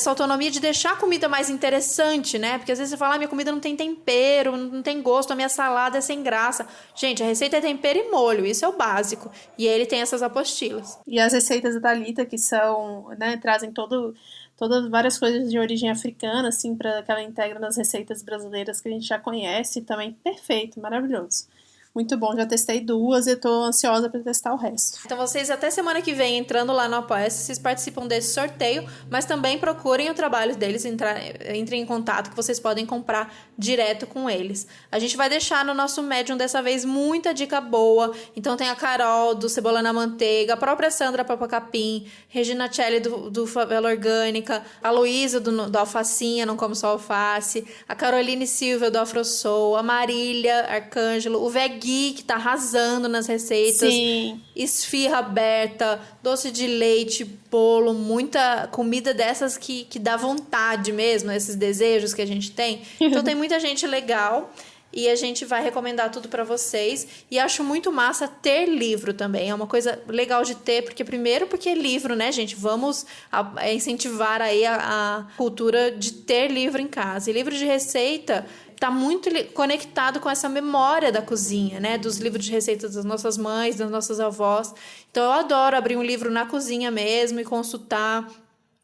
autonomia de deixar a comida mais interessante, né? Porque às vezes você fala, minha comida não tem tempero, não tem gosto, a minha salada é sem graça. Gente, a receita é tempero e molho, isso é o básico. E ele tem essas apostilas. E as receitas da Thalita, que são, né, trazem todas várias coisas de origem africana, assim, para que ela integra nas receitas brasileiras que a gente já conhece, também perfeito, maravilhoso. Muito bom, já testei 2 e tô ansiosa para testar o resto. Então vocês até semana que vem, entrando lá no Apoia-se, vocês participam desse sorteio, mas também procurem o trabalho deles, entrem em contato que vocês podem comprar direto com eles. A gente vai deixar no nosso Medium dessa vez muita dica boa, então tem a Carol do Cebola na Manteiga, a própria Sandra Papacapim, Regina Celli do Favela Orgânica, a Luísa do Alfacinha, Não Como Só Alface, a Caroline Silva do Afrosoul, a Marília Arcângelo, o Vegui, que tá arrasando nas receitas. Sim. Esfirra aberta, doce de leite, bolo, muita comida dessas que dá vontade mesmo, esses desejos que a gente tem. Então tem muita gente legal e a gente vai recomendar tudo para vocês. E acho muito massa ter livro também, é uma coisa legal de ter, porque livro, né, gente? Vamos incentivar aí a cultura de ter livro em casa. E livro de receita tá muito conectado com essa memória da cozinha, né? Dos livros de receitas das nossas mães, das nossas avós. Então eu adoro abrir um livro na cozinha mesmo e consultar,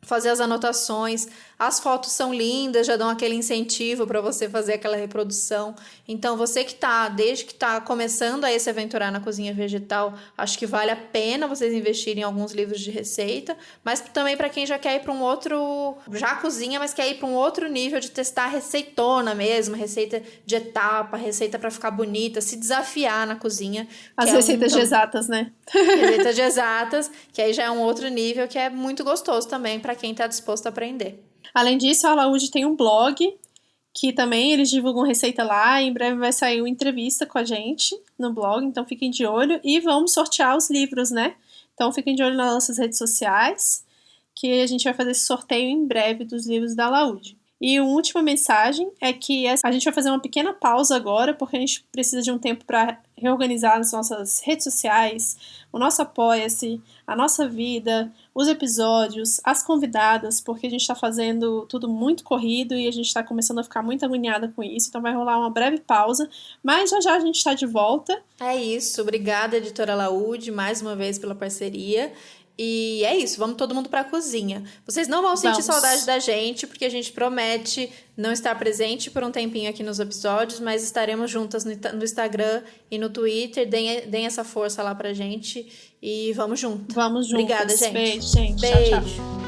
fazer as anotações. As fotos são lindas, já dão aquele incentivo para você fazer aquela reprodução. Então, você que desde que está começando a se aventurar na cozinha vegetal, acho que vale a pena vocês investirem em alguns livros de receita, mas também para quem já quer ir para um outro, já cozinha, mas quer ir para um outro nível de testar receitona mesmo, receita de etapa, receita para ficar bonita, se desafiar na cozinha. As receitas de exatas, né? Receitas de exatas, que aí já é um outro nível que é muito gostoso também para quem está disposto a aprender. Além disso, a Alaúde tem um blog, que também eles divulgam receita lá, e em breve vai sair uma entrevista com a gente no blog, então fiquem de olho, e vamos sortear os livros, né? Então fiquem de olho nas nossas redes sociais, que a gente vai fazer esse sorteio em breve dos livros da Alaúde. E uma última mensagem é que a gente vai fazer uma pequena pausa agora, porque a gente precisa de um tempo para reorganizar as nossas redes sociais, o nosso Apoia-se, a nossa vida, os episódios, as convidadas, porque a gente está fazendo tudo muito corrido e a gente está começando a ficar muito agoniada com isso, então vai rolar uma breve pausa, mas já já a gente está de volta. É isso, obrigada, editora Alaúde, mais uma vez pela parceria. E é isso, vamos todo mundo pra cozinha. Vocês não vão sentir saudade da gente, porque a gente promete não estar presente por um tempinho aqui nos episódios, mas estaremos juntas no Instagram e no Twitter. Deem essa força lá pra gente e vamos junto. Vamos juntas. Obrigada, gente. Beijo, gente. Beijo. Tchau, tchau.